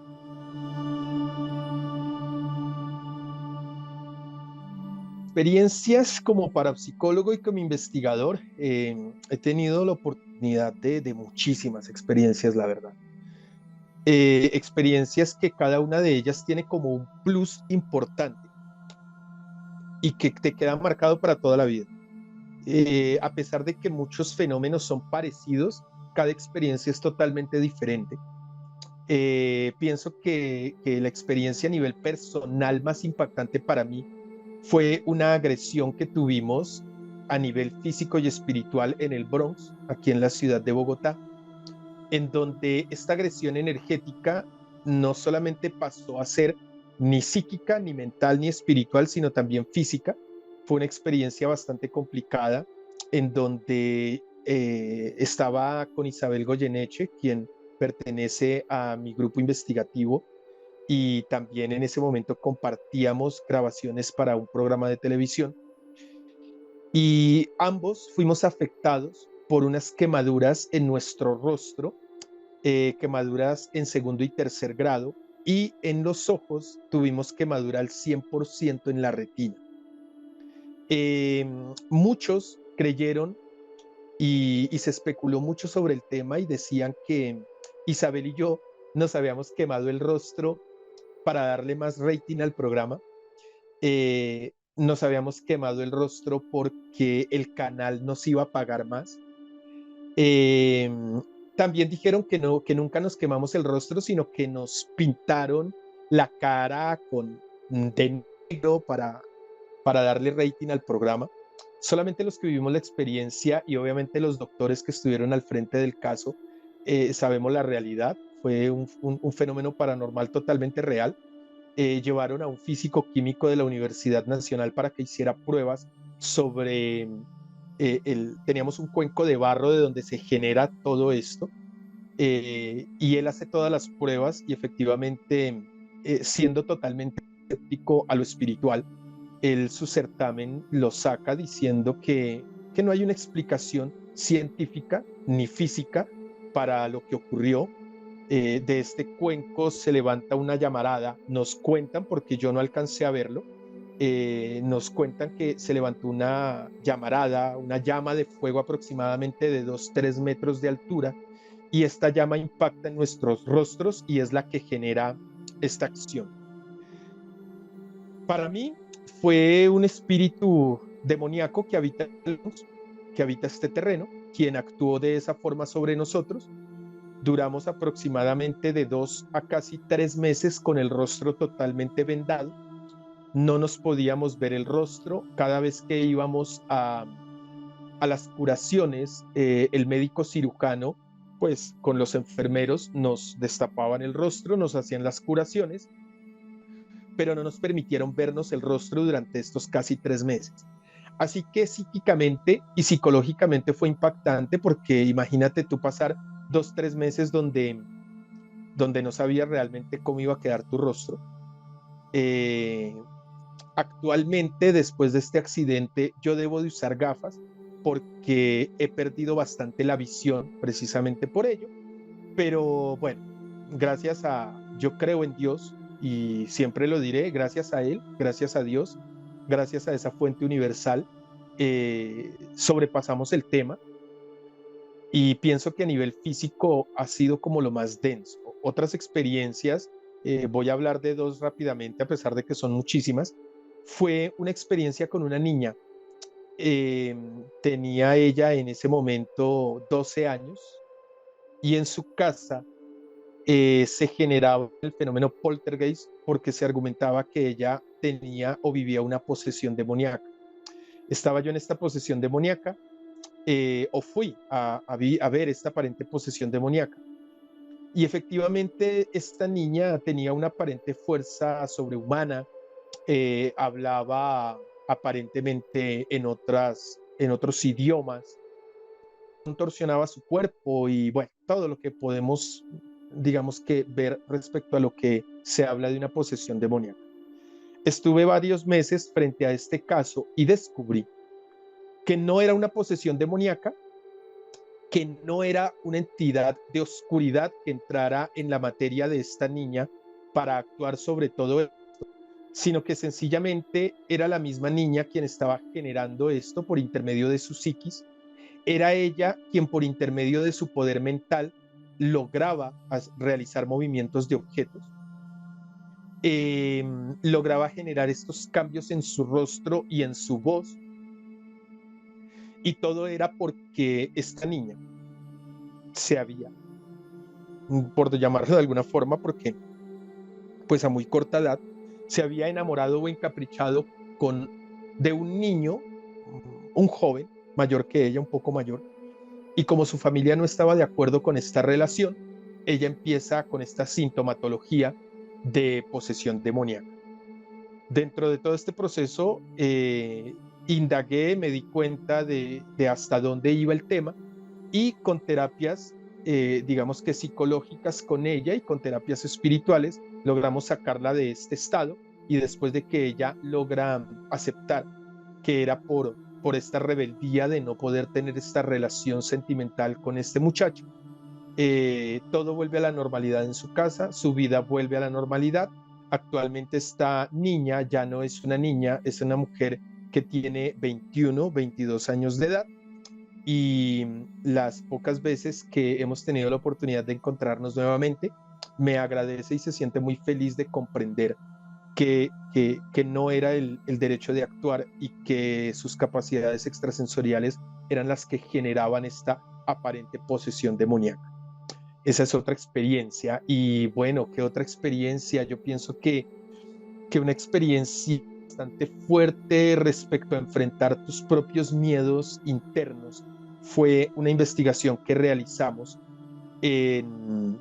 Experiencias como parapsicólogo y como investigador, he tenido la oportunidad de muchísimas experiencias, la verdad. Experiencias que cada una de ellas tiene como un plus importante y que te queda marcado para toda la vida. A pesar de que muchos fenómenos son parecidos, cada experiencia es totalmente diferente. Pienso que la experiencia a nivel personal más impactante para mí fue una agresión que tuvimos a nivel físico y espiritual en el Bronx, aquí en la ciudad de Bogotá, en donde esta agresión energética no solamente pasó a ser ni psíquica, ni mental, ni espiritual, sino también física. Fue una experiencia bastante complicada, en donde estaba con Isabel Goyeneche, quien pertenece a mi grupo investigativo, y también en ese momento compartíamos grabaciones para un programa de televisión, y ambos fuimos afectados por unas quemaduras en nuestro rostro, quemaduras en segundo y tercer grado, y en los ojos tuvimos quemadura al 100% en la retina. Muchos creyeron y se especuló mucho sobre el tema, y decían que Isabel y yo nos habíamos quemado el rostro para darle más rating al programa. Nos habíamos quemado el rostro porque el canal nos iba a pagar más. También dijeron que nunca nos quemamos el rostro, sino que nos pintaron la cara de negro para darle rating al programa. Solamente los que vivimos la experiencia, y obviamente los doctores que estuvieron al frente del caso, sabemos la realidad, fue un fenómeno paranormal totalmente real. Llevaron a un físico químico de la Universidad Nacional para que hiciera pruebas sobre teníamos un cuenco de barro de donde se genera todo esto, y él hace todas las pruebas y efectivamente, siendo totalmente escéptico a lo espiritual, él su certamen lo saca diciendo que no hay una explicación científica ni física para lo que ocurrió. De este cuenco se levanta una llamarada, nos cuentan, porque yo no alcancé a verlo, nos cuentan que se levantó una llamarada, una llama de fuego aproximadamente de 2-3 metros de altura, y esta llama impacta en nuestros rostros y es la que genera esta acción. Para mí fue un espíritu demoníaco que habita este terreno, quien actuó de esa forma sobre nosotros. Duramos aproximadamente de 2 a casi 3 meses con el rostro totalmente vendado. No nos podíamos ver el rostro. Cada vez que íbamos a las curaciones, el médico cirujano, pues con los enfermeros, nos destapaban el rostro, nos hacían las curaciones, pero no nos permitieron vernos el rostro durante estos casi 3 meses. Así que psíquicamente y psicológicamente fue impactante, porque imagínate tú pasar 2-3 meses donde no sabías realmente cómo iba a quedar tu rostro. Actualmente, después de este accidente, yo debo de usar gafas porque he perdido bastante la visión precisamente por ello. Pero bueno, yo creo en Dios y siempre lo diré, gracias a Él, gracias a Dios, gracias a esa fuente universal, sobrepasamos el tema, y pienso que a nivel físico ha sido como lo más denso. Otras experiencias, voy a hablar de 2 rápidamente, a pesar de que son muchísimas. Fue una experiencia con una niña. Tenía ella en ese momento 12 años, y en su casa se generaba el fenómeno poltergeist, porque se argumentaba que ella tenía o vivía una posesión demoníaca. Estaba yo en esta posesión demoníaca, o fui a ver esta aparente posesión demoníaca. Y efectivamente esta niña tenía una aparente fuerza sobrehumana, hablaba aparentemente en otros idiomas, contorsionaba su cuerpo y bueno, todo lo que podemos, digamos, que ver respecto a lo que se habla de una posesión demoníaca. Estuve varios meses frente a este caso y descubrí que no era una posesión demoníaca, que no era una entidad de oscuridad que entrara en la materia de esta niña para actuar sobre todo esto, sino que sencillamente era la misma niña quien estaba generando esto por intermedio de su psiquis. Era ella quien, por intermedio de su poder mental, lograba realizar movimientos de objetos, lograba generar estos cambios en su rostro y en su voz. Y todo era porque esta niña se había, por llamarlo de alguna forma, porque pues a muy corta edad, se había enamorado o encaprichado de un niño, un joven, mayor que ella, un poco mayor, y como su familia no estaba de acuerdo con esta relación, ella empieza con esta sintomatología de posesión demoníaca. Dentro de todo este proceso, indagué, me di cuenta de hasta dónde iba el tema, y con terapias, digamos que psicológicas con ella y con terapias espirituales, logramos sacarla de este estado, y después de que ella logra aceptar que era por esta rebeldía de no poder tener esta relación sentimental con este muchacho, todo vuelve a la normalidad en su casa, su vida vuelve a la normalidad. Actualmente esta niña ya no es una niña, es una mujer que tiene 21, 22 años de edad, y las pocas veces que hemos tenido la oportunidad de encontrarnos nuevamente, me agradece y se siente muy feliz de comprender que no era el derecho de actuar, y que sus capacidades extrasensoriales eran las que generaban esta aparente posesión demoníaca. Esa es otra experiencia. Y bueno, ¿qué otra experiencia? Yo pienso que una experiencia bastante fuerte respecto a enfrentar tus propios miedos internos fue una investigación que realizamos en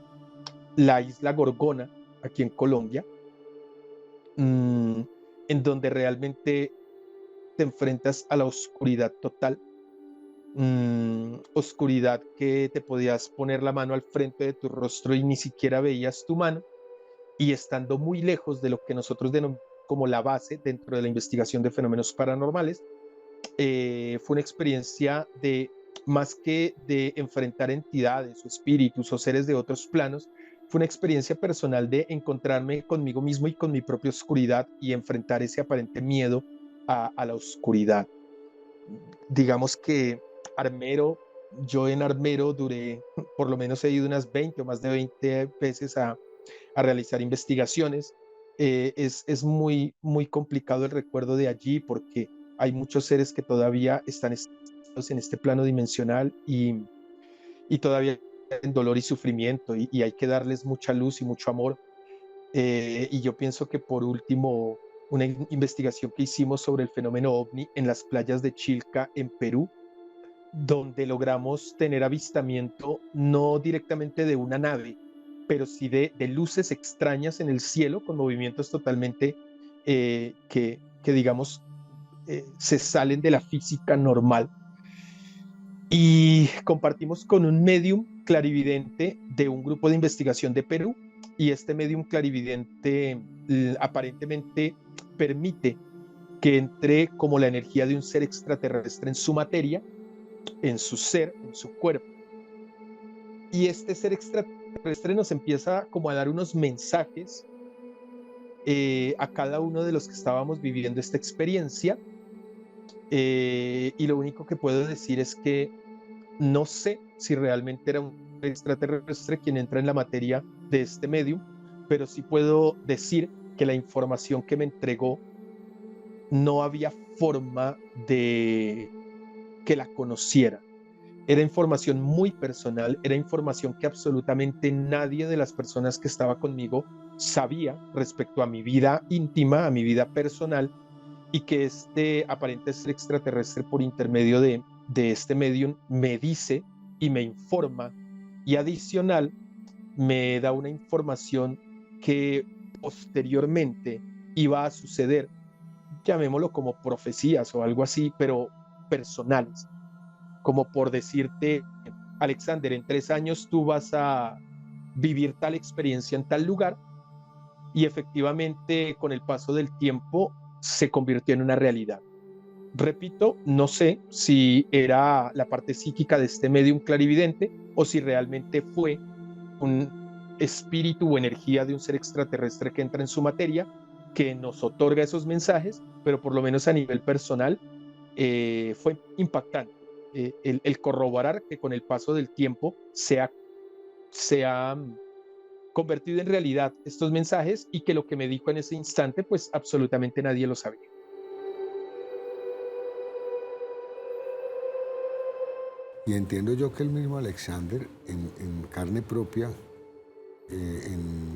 la isla Gorgona, aquí en Colombia, en donde realmente te enfrentas a la oscuridad total, oscuridad que te podías poner la mano al frente de tu rostro y ni siquiera veías tu mano, y estando muy lejos de lo que nosotros denominamos como la base dentro de la investigación de fenómenos paranormales. Fue una experiencia de, más que de enfrentar entidades o espíritus o seres de otros planos, fue una experiencia personal de encontrarme conmigo mismo y con mi propia oscuridad y enfrentar ese aparente miedo a la oscuridad. Digamos que Armero, yo en Armero duré, por lo menos he ido unas 20 o más de 20 veces a realizar investigaciones. Es muy, muy complicado el recuerdo de allí porque hay muchos seres que todavía están en este plano dimensional y todavía en dolor y sufrimiento y hay que darles mucha luz y mucho amor. Y yo pienso que por último, una investigación que hicimos sobre el fenómeno ovni en las playas de Chilca, en Perú, donde logramos tener avistamiento no directamente de una nave, pero sí de luces extrañas en el cielo con movimientos totalmente que digamos, se salen de la física normal. Y compartimos con un medium clarividente de un grupo de investigación de Perú, y este medium clarividente aparentemente permite que entre como la energía de un ser extraterrestre en su materia, en su ser, en su cuerpo. Y este ser extraterrestre nos empieza como a dar unos mensajes a cada uno de los que estábamos viviendo esta experiencia. Y lo único que puedo decir es que no sé si realmente era un extraterrestre quien entra en la materia de este medium, pero sí puedo decir que la información que me entregó no había forma de que la conociera. Era información muy personal, era información que absolutamente nadie de las personas que estaba conmigo sabía respecto a mi vida íntima, a mi vida personal, y que este aparente ser extraterrestre por intermedio de este medium me dice y me informa, y adicional me da una información que posteriormente iba a suceder, llamémoslo como profecías o algo así, pero personales, como por decirte, Alexander, en 3 años tú vas a vivir tal experiencia en tal lugar, y efectivamente con el paso del tiempo se convirtió en una realidad. Repito, no sé si era la parte psíquica de este medium clarividente o si realmente fue un espíritu o energía de un ser extraterrestre que entra en su materia, que nos otorga esos mensajes, pero por lo menos a nivel personal fue impactante el corroborar que con el paso del tiempo se ha convertido en realidad estos mensajes, y que lo que me dijo en ese instante, pues absolutamente nadie lo sabía. Y entiendo yo que el mismo Alexander, en carne propia,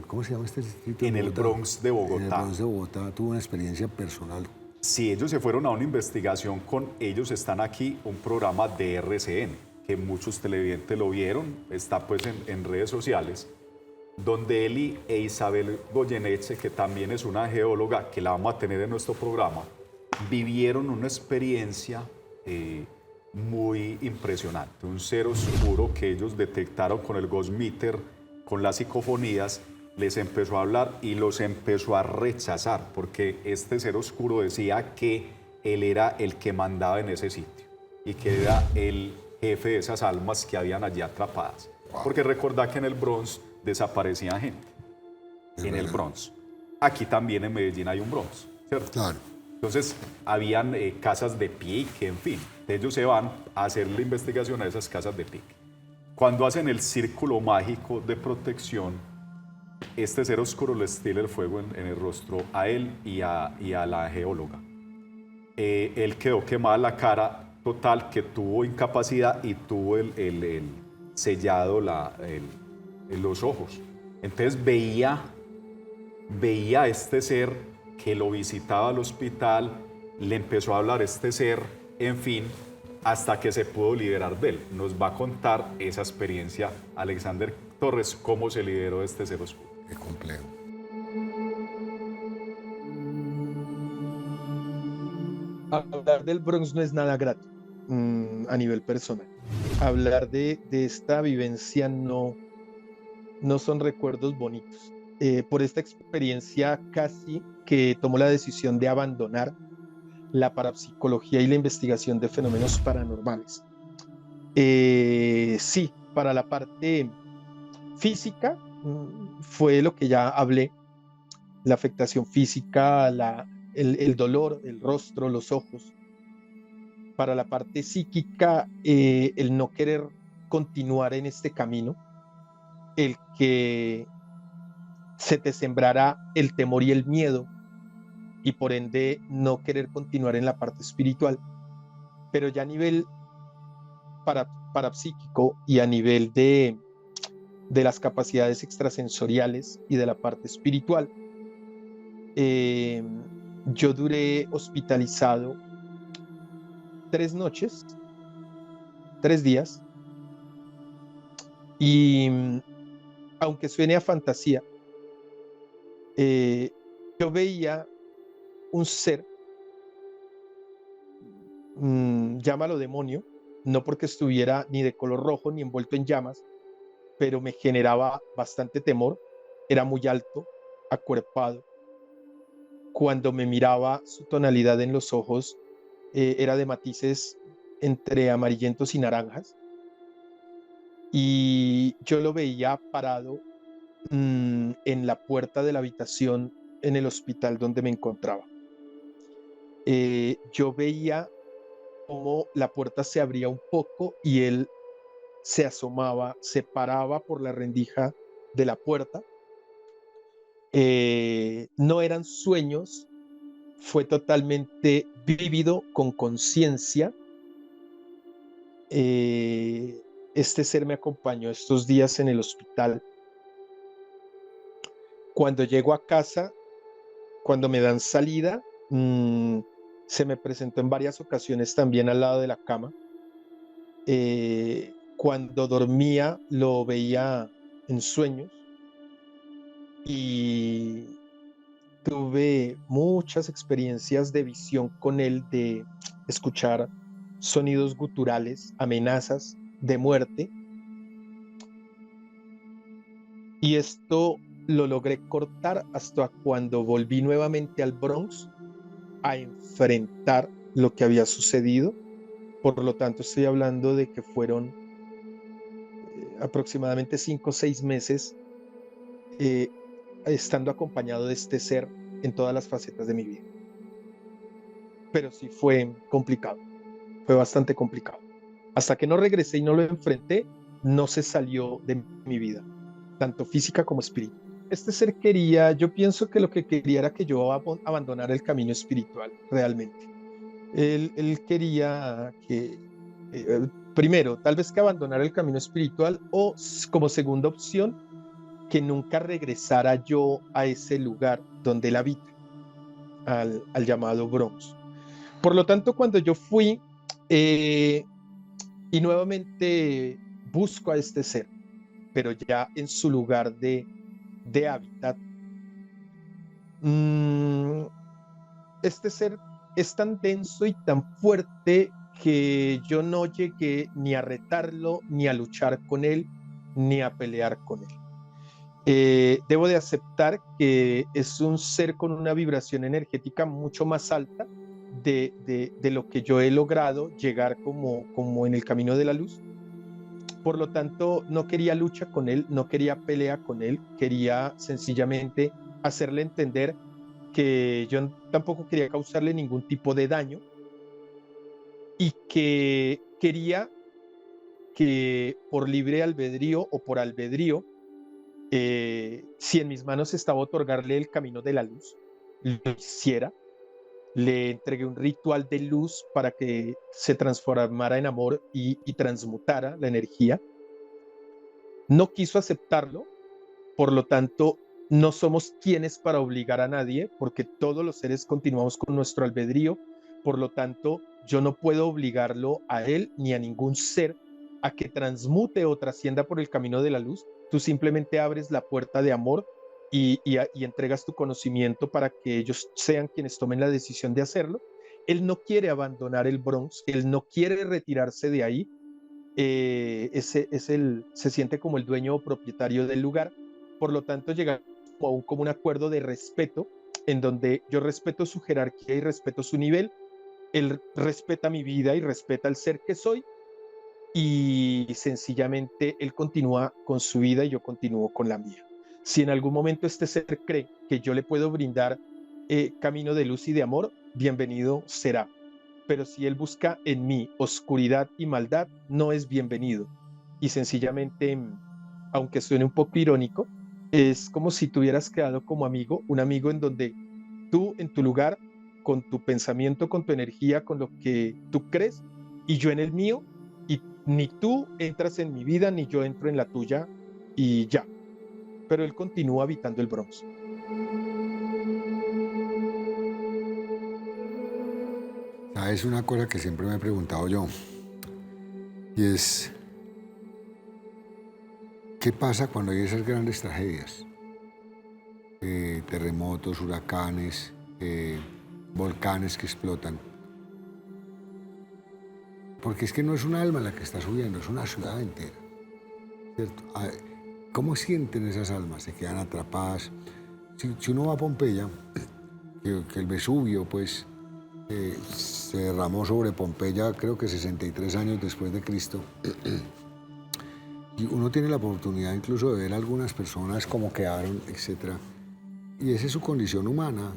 ¿cómo se llama este distrito? En el Bronx de Bogotá. En el Bronx de Bogotá tuvo una experiencia personal. Si ellos se fueron a una investigación con Ellos Están Aquí, un programa de RCN, que muchos televidentes lo vieron, está pues en redes sociales, donde él e Isabel Goyeneche, que también es una geóloga, que la vamos a tener en nuestro programa, vivieron una experiencia muy impresionante. Un ser oscuro que ellos detectaron con el Ghost Meter, con las psicofonías, les empezó a hablar y los empezó a rechazar, porque este ser oscuro decía que él era el que mandaba en ese sitio y que era el jefe de esas almas que habían allí atrapadas. Wow. Porque recordad que en el Bronx desaparecía gente. En el Bronx. Aquí también en Medellín hay un Bronx, ¿cierto? Claro. Entonces, habían casas de pique, en fin. Ellos se van a hacer la investigación a esas casas de pique. Cuando hacen el círculo mágico de protección, este ser oscuro les tira el fuego en el rostro a él y a la geóloga. Él quedó quemada la cara total, que tuvo incapacidad y tuvo el sellado los ojos. Entonces veía a este ser que lo visitaba al hospital, le empezó a hablar este ser, en fin, hasta que se pudo liberar de él. Nos va a contar esa experiencia Alexander Torres, cómo se liberó de este ser oscuro. Qué complejo. Hablar del Bronx no es nada grato a nivel personal. Hablar de esta vivencia no son recuerdos bonitos. Por esta experiencia casi que tomó la decisión de abandonar la parapsicología y la investigación de fenómenos paranormales. Sí, para la parte física fue lo que ya hablé, la afectación física, el dolor, el rostro, los ojos. Para la parte psíquica, el no querer continuar en este camino, el que se te sembrará el temor y el miedo y por ende no querer continuar en la parte espiritual. Pero ya a nivel parapsíquico y a nivel de las capacidades extrasensoriales y de la parte espiritual, yo duré hospitalizado 3 noches, 3 días, y aunque suene a fantasía, yo veía un ser, llámalo demonio, no porque estuviera ni de color rojo ni envuelto en llamas, pero me generaba bastante temor. Era muy alto, acuerpado. Cuando me miraba, su tonalidad en los ojos era de matices entre amarillentos y naranjas. Y yo lo veía parado en la puerta de la habitación en el hospital donde me encontraba. Yo veía cómo la puerta se abría un poco y él se asomaba, se paraba por la rendija de la puerta. No eran sueños, fue totalmente vívido, con conciencia. Este ser me acompañó estos días en el hospital. Cuando llego a casa, cuando me dan salida, se me presentó en varias ocasiones también al lado de la cama. Cuando dormía lo veía en sueños y tuve muchas experiencias de visión con él, de escuchar sonidos guturales, amenazas de muerte. Y esto lo logré cortar hasta cuando volví nuevamente al Bronx a enfrentar lo que había sucedido. Por lo tanto, estoy hablando de que fueron aproximadamente 5 o 6 meses estando acompañado de este ser en todas las facetas de mi vida. Pero sí fue complicado, fue bastante complicado. Hasta que no regresé y no lo enfrenté, no se salió de mi vida, tanto física como espiritual. Este ser quería, yo pienso que lo que quería era que yo abandonara el camino espiritual, realmente. Él quería que, primero, tal vez que abandonara el camino espiritual, o como segunda opción, que nunca regresara yo a ese lugar donde él habita, al llamado Bronx. Por lo tanto, cuando yo fui y nuevamente busco a este ser, pero ya en su lugar de hábitat, este ser es tan denso y tan fuerte que yo no llegué ni a retarlo, ni a luchar con él, ni a pelear con él. Debo de aceptar que es un ser con una vibración energética mucho más alta de lo que yo he logrado llegar como en el camino de la luz. Por lo tanto, no quería lucha con él, no quería pelea con él, quería sencillamente hacerle entender que yo tampoco quería causarle ningún tipo de daño y que quería que por libre albedrío o por albedrío, si en mis manos estaba otorgarle el camino de la luz, lo hiciera. Le entregué un ritual de luz para que se transformara en amor y transmutara la energía. No quiso aceptarlo, por lo tanto, no somos quienes para obligar a nadie, porque todos los seres continuamos con nuestro albedrío. Por lo tanto, yo no puedo obligarlo a él ni a ningún ser a que transmute o trascienda por el camino de la luz. Tú simplemente abres la puerta de amor y entregas tu conocimiento para que ellos sean quienes tomen la decisión de hacerlo. Él no quiere abandonar el Bronx, él no quiere retirarse de ahí. Se siente como el dueño o propietario del lugar. Por lo tanto, llega como un acuerdo de respeto, en donde yo respeto su jerarquía y respeto su nivel. Él respeta mi vida y respeta el ser que soy, y sencillamente él continúa con su vida y yo continúo con la mía. Si en algún momento este ser cree que yo le puedo brindar camino de luz y de amor, bienvenido será. Pero si él busca en mí oscuridad y maldad, no es bienvenido. Y sencillamente, aunque suene un poco irónico, es como si tú hubieras quedado como amigo, un amigo en donde tú en tu lugar, con tu pensamiento, con tu energía, con lo que tú crees, y yo en el mío, y ni tú entras en mi vida, ni yo entro en la tuya, y ya. Pero él continúa habitando el Bronx. ¿Sabes una cosa que siempre me he preguntado yo? Y es, ¿qué pasa cuando hay esas grandes tragedias? Terremotos, huracanes, volcanes que explotan. Porque es que no es un alma la que está subiendo, es una ciudad entera, ¿cierto? ¿Cómo sienten esas almas? ¿Se quedan atrapadas? Si uno va a Pompeya, que el Vesubio, pues, se derramó sobre Pompeya, creo que 63 años después de Cristo, y uno tiene la oportunidad incluso de ver a algunas personas cómo quedaron, etc. Y esa es su condición humana,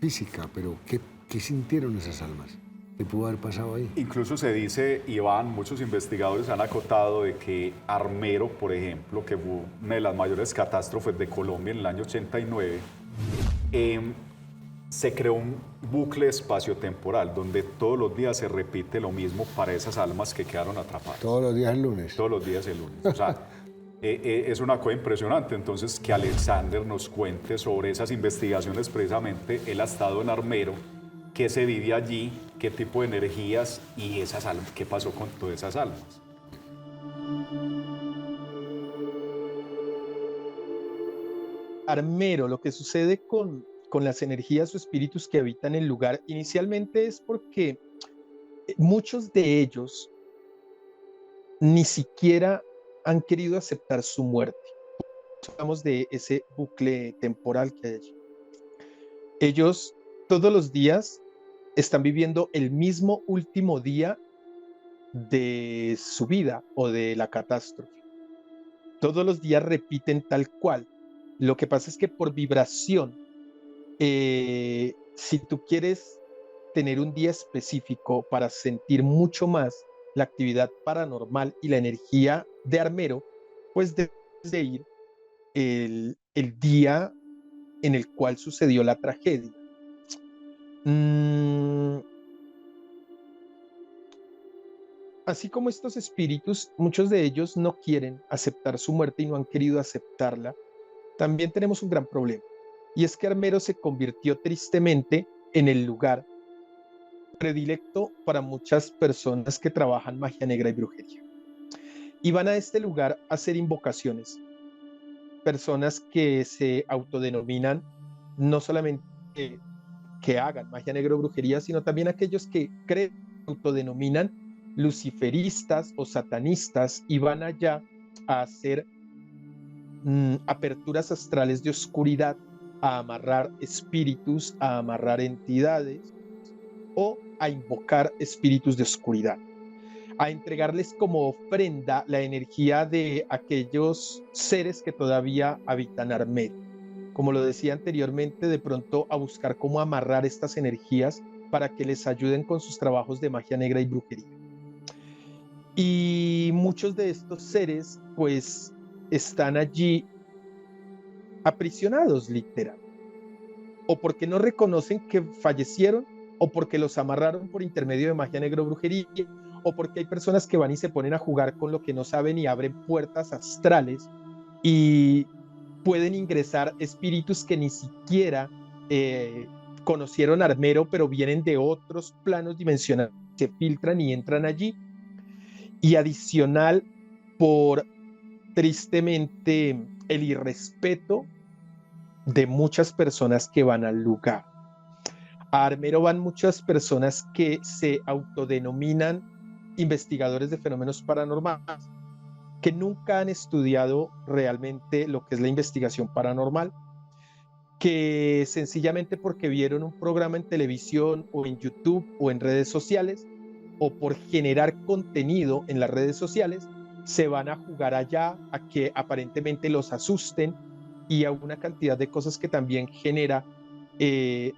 física, pero ¿qué sintieron esas almas? ¿Qué pudo haber pasado ahí? Incluso se dice, Iván, muchos investigadores han acotado de que Armero, por ejemplo, que fue una de las mayores catástrofes de Colombia en el año 89, se creó un bucle espaciotemporal donde todos los días se repite lo mismo para esas almas que quedaron atrapadas. Todos los días el lunes. Todos los días el lunes. O sea, es una cosa impresionante. Entonces, que Alexander nos cuente sobre esas investigaciones precisamente. Él ha estado en Armero, qué se vive allí, qué tipo de energías y esas almas, qué pasó con todas esas almas. Armero, lo que sucede con las energías o espíritus que habitan el lugar, inicialmente es porque muchos de ellos ni siquiera han querido aceptar su muerte. Hablamos de ese bucle temporal que hay allí. Ellos todos los días están viviendo el mismo último día de su vida o de la catástrofe. Todos los días repiten tal cual. Lo que pasa es que por vibración, si tú quieres tener un día específico para sentir mucho más la actividad paranormal y la energía de Armero, pues debes de ir el día en el cual sucedió la tragedia. Así como estos espíritus, muchos de ellos no quieren aceptar su muerte y no han querido aceptarla, también tenemos un gran problema. Y es que Armero se convirtió tristemente en el lugar predilecto para muchas personas que trabajan magia negra y brujería. Y van a este lugar a hacer invocaciones. Personas que se autodenominan no solamente que hagan magia negra o brujería, sino también aquellos que creen, autodenominan luciferistas o satanistas y van allá a hacer aperturas astrales de oscuridad, a amarrar espíritus, a amarrar entidades o a invocar espíritus de oscuridad, a entregarles como ofrenda la energía de aquellos seres que todavía habitan Armero. Como lo decía anteriormente, de pronto a buscar cómo amarrar estas energías para que les ayuden con sus trabajos de magia negra y brujería. Y muchos de estos seres pues están allí aprisionados, literal, o porque no reconocen que fallecieron, o porque los amarraron por intermedio de magia negra o brujería, o porque hay personas que van y se ponen a jugar con lo que no saben y abren puertas astrales y pueden ingresar espíritus que ni siquiera conocieron a Armero, pero vienen de otros planos dimensionales, se filtran y entran allí. Y adicional, por tristemente el irrespeto de muchas personas que van al lugar. A Armero van muchas personas que se autodenominan investigadores de fenómenos paranormales, que nunca han estudiado realmente lo que es la investigación paranormal, que sencillamente porque vieron un programa en televisión o en YouTube o en redes sociales, o por generar contenido en las redes sociales, se van a jugar allá a que aparentemente los asusten y a una cantidad de cosas que también genera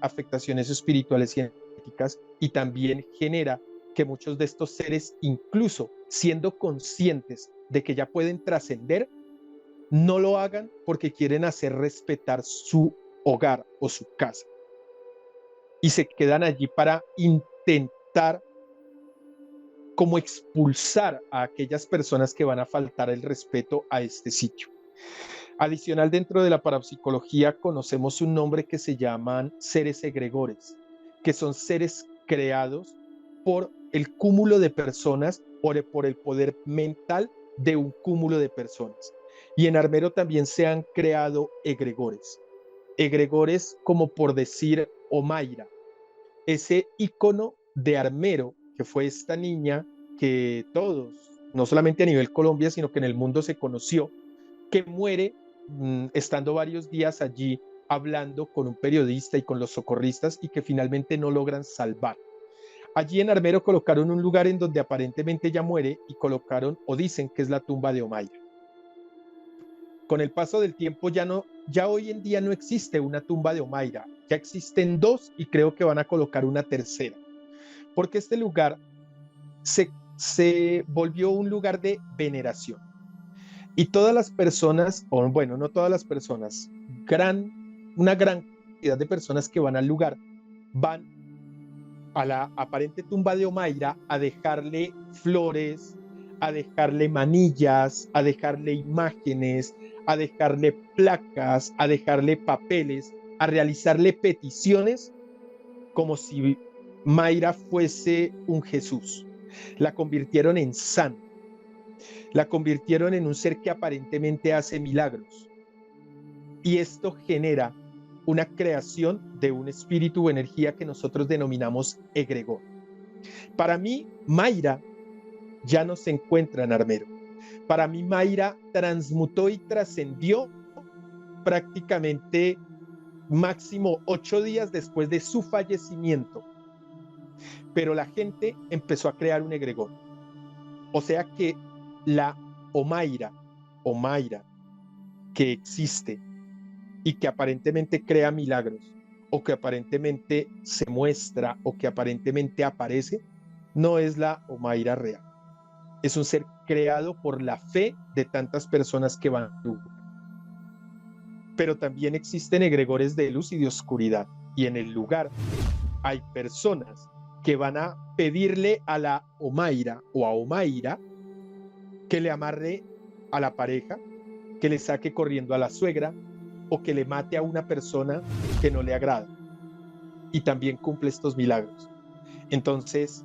afectaciones espirituales y energéticas, y también genera que muchos de estos seres, incluso siendo conscientes de que ya pueden trascender, no lo hagan porque quieren hacer respetar su hogar o su casa. Y se quedan allí para intentar como expulsar a aquellas personas que van a faltar el respeto a este sitio. Adicional, dentro de la parapsicología conocemos un nombre que se llaman seres egregores, que son seres creados por el cúmulo de personas, por el poder mental de un cúmulo de personas. Y en Armero también se han creado egregores. Egregores como por decir Omaira, ese ícono de Armero, que fue esta niña que todos, no solamente a nivel Colombia, sino que en el mundo se conoció, que muere estando varios días allí hablando con un periodista y con los socorristas, y que finalmente no logran salvar. Allí en Armero colocaron un lugar en donde aparentemente ella muere y colocaron, o dicen que es la tumba de Omaira. Con el paso del tiempo ya hoy en día no existe una tumba de Omaira, ya existen dos y creo que van a colocar una tercera, porque este lugar se volvió un lugar de veneración. Y todas las personas, o bueno, no todas las personas, una gran cantidad de personas que van al lugar, van a la aparente tumba de Omaira a dejarle flores, a dejarle manillas, a dejarle imágenes, a dejarle placas, a dejarle papeles, a realizarle peticiones como si Mayra fuese un Jesús. La convirtieron en santa, la convirtieron en un ser que aparentemente hace milagros. Y esto genera una creación de un espíritu o energía que nosotros denominamos egregor. Para mí, Mayra ya no se encuentra en Armero. Para mí, Mayra transmutó y trascendió prácticamente máximo 8 días después de su fallecimiento. Pero la gente empezó a crear un egregor. O sea que la Omaira que existe y que aparentemente crea milagros, o que aparentemente se muestra, o que aparentemente aparece, no es la Omaira real. Es un ser creado por la fe de tantas personas que van al lugar. Pero también existen egregores de luz y de oscuridad, y en el lugar hay personas que van a pedirle a la Omaira o a Omaira que le amarre a la pareja, que le saque corriendo a la suegra, o que le mate a una persona que no le agrada. Y también cumple estos milagros. Entonces,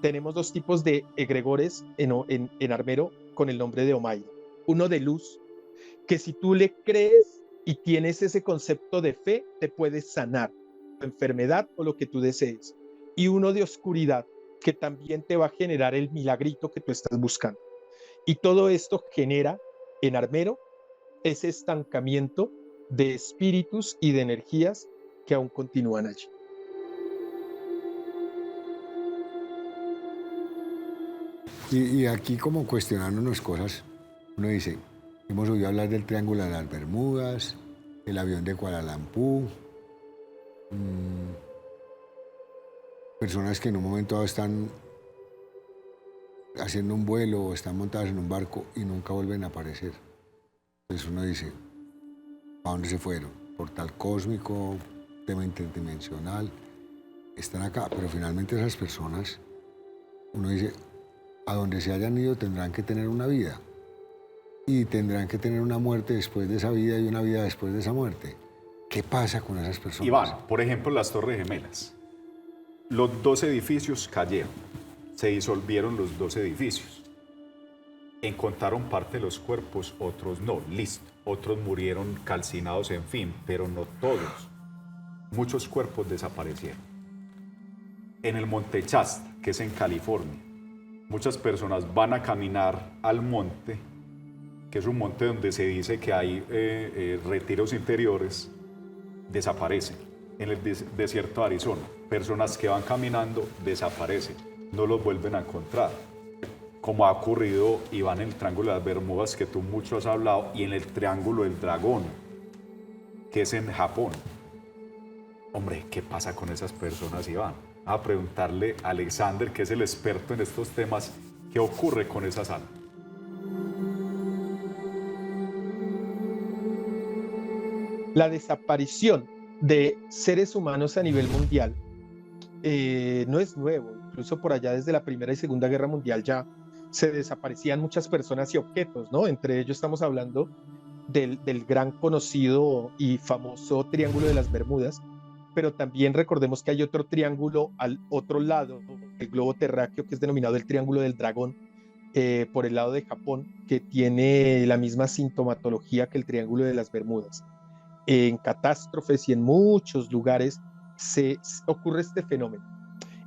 tenemos dos tipos de egregores en Armero con el nombre de Omaira. Uno de luz, que si tú le crees y tienes ese concepto de fe, te puedes sanar tu enfermedad o lo que tú desees. Y uno de oscuridad, que también te va a generar el milagrito que tú estás buscando. Y todo esto genera en Armero ese estancamiento de espíritus y de energías que aún continúan allí. Y aquí, como cuestionándonos cosas, uno dice, hemos oído hablar del Triángulo de las Bermudas, el avión de Kuala Lumpur, personas que en un momento dado están haciendo un vuelo o están montadas en un barco y nunca vuelven a aparecer. Entonces uno dice, ¿a dónde se fueron? Portal cósmico, tema interdimensional, están acá, pero finalmente esas personas, uno dice, a donde se hayan ido tendrán que tener una vida y tendrán que tener una muerte después de esa vida y una vida después de esa muerte. ¿Qué pasa con esas personas? Iván, por ejemplo, las Torres Gemelas. Los 2 edificios cayeron, se disolvieron los 2 edificios. Encontraron parte de los cuerpos, otros no, listo. Otros murieron calcinados, en fin, pero no todos. Muchos cuerpos desaparecieron. En el Monte Shasta, que es en California, muchas personas van a caminar al monte, que es un monte donde se dice que hay retiros interiores, desaparecen. En el desierto de Arizona, personas que van caminando desaparecen, no los vuelven a encontrar. Como ha ocurrido, Iván, en el Triángulo de las Bermudas, que tú mucho has hablado, y en el Triángulo del Dragón, que es en Japón. Hombre, ¿qué pasa con esas personas, Iván? A preguntarle a Alexander, que es el experto en estos temas, ¿qué ocurre con esas almas? La desaparición de seres humanos a nivel mundial no es nuevo. Incluso por allá desde la Primera y Segunda Guerra Mundial ya se desaparecían muchas personas y objetos, ¿no? Entre ellos estamos hablando del gran conocido y famoso Triángulo de las Bermudas, pero también recordemos que hay otro triángulo al otro lado del globo terráqueo que es denominado el Triángulo del Dragón, por el lado de Japón, que tiene la misma sintomatología que el Triángulo de las Bermudas. En catástrofes y en muchos lugares ocurre este fenómeno.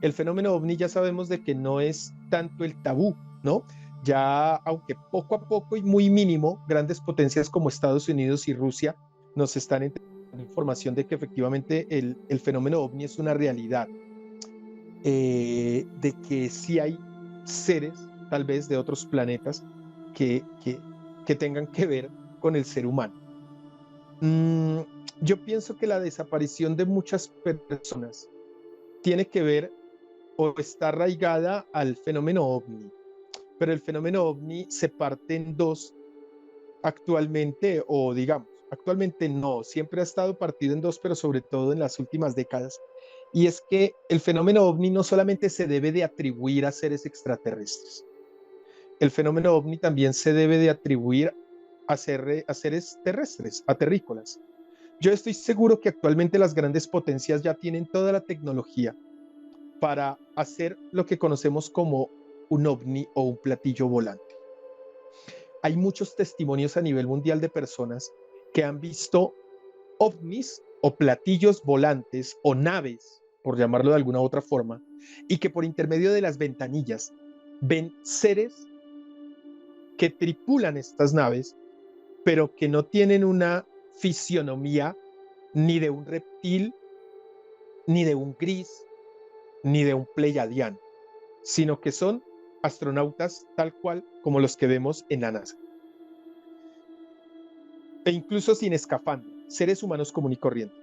El fenómeno ovni ya sabemos de que no es tanto el tabú, ¿no? Ya, aunque poco a poco y muy mínimo, grandes potencias como Estados Unidos y Rusia nos están entregando información de que efectivamente el fenómeno ovni es una realidad, de que sí hay seres, tal vez de otros planetas, que tengan que ver con el ser humano. Yo pienso que la desaparición de muchas personas tiene que ver o está arraigada al fenómeno ovni, pero el fenómeno ovni se parte en dos actualmente, o digamos, actualmente no, siempre ha estado partido en dos, pero sobre todo en las últimas décadas, y es que el fenómeno ovni no solamente se debe de atribuir a seres extraterrestres, el fenómeno ovni también se debe de atribuir a seres terrestres, a terrícolas. Yo estoy seguro que actualmente las grandes potencias ya tienen toda la tecnología para hacer lo que conocemos como un ovni o un platillo volante. Hay muchos testimonios a nivel mundial de personas que han visto ovnis o platillos volantes o naves, por llamarlo de alguna u otra forma, y que por intermedio de las ventanillas ven seres que tripulan estas naves, pero que no tienen una fisionomía ni de un reptil, ni de un gris, ni de un pleiadiano, sino que son astronautas tal cual como los que vemos en la NASA. E incluso sin escafandra, seres humanos común y corriente.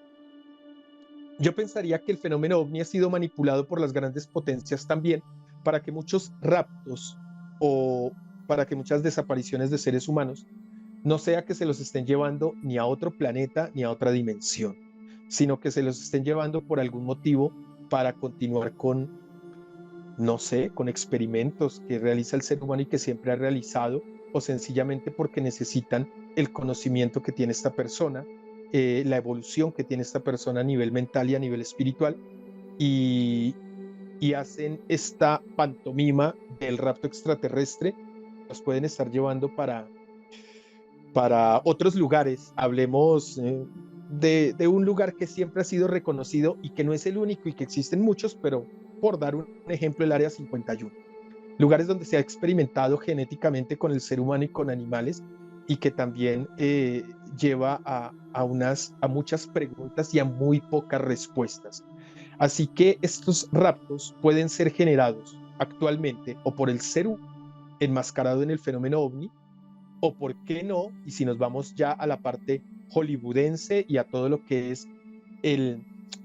Yo pensaría que el fenómeno ovni ha sido manipulado por las grandes potencias también para que muchos raptos o para que muchas desapariciones de seres humanos no sea que se los estén llevando ni a otro planeta ni a otra dimensión, sino que se los estén llevando por algún motivo para continuar con, no sé, con experimentos que realiza el ser humano y que siempre ha realizado, o sencillamente porque necesitan el conocimiento que tiene esta persona, la evolución que tiene esta persona a nivel mental y a nivel espiritual, y hacen esta pantomima del rapto extraterrestre, los pueden estar llevando para otros lugares. Hablemos de un lugar que siempre ha sido reconocido y que no es el único y que existen muchos, pero por dar un ejemplo, el Área 51. Lugares donde se ha experimentado genéticamente con el ser humano y con animales y que también lleva a muchas preguntas y a muy pocas respuestas. Así que estos raptos pueden ser generados actualmente o por el ser humano enmascarado en el fenómeno ovni, o por qué no, y si nos vamos ya a la parte hollywoodense y a todo lo que es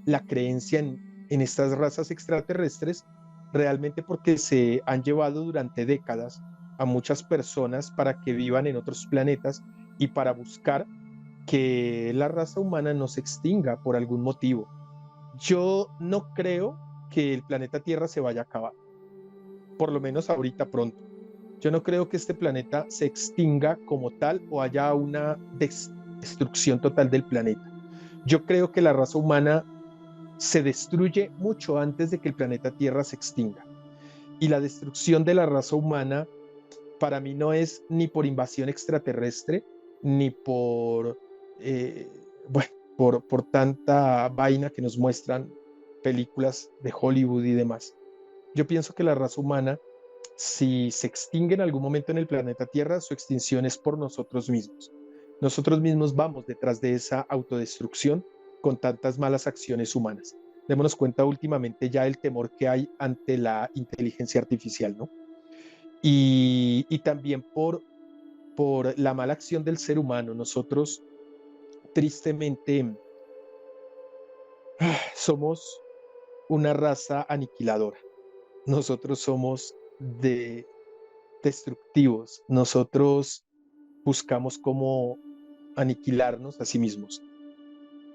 la creencia en estas razas extraterrestres, realmente porque se han llevado durante décadas a muchas personas para que vivan en otros planetas y para buscar que la raza humana no se extinga por algún motivo. Yo no creo que el planeta Tierra se vaya a acabar, por lo menos ahorita pronto. Yo no creo que este planeta se extinga como tal o haya una destrucción total del planeta. Yo creo que la raza humana se destruye mucho antes de que el planeta Tierra se extinga. Y la destrucción de la raza humana para mí no es ni por invasión extraterrestre, ni eh, bueno, por tanta vaina que nos muestran películas de Hollywood y demás. Yo pienso que la raza humana, si se extingue en algún momento en el planeta Tierra, su extinción es por nosotros mismos. Nosotros mismos vamos detrás de esa autodestrucción con tantas malas acciones humanas. Démonos cuenta últimamente ya el temor que hay ante la inteligencia artificial, ¿no? Y también por la mala acción del ser humano. Nosotros, tristemente, somos una raza aniquiladora. Nosotros somos destructivos. Nosotros buscamos cómo aniquilarnos a sí mismos.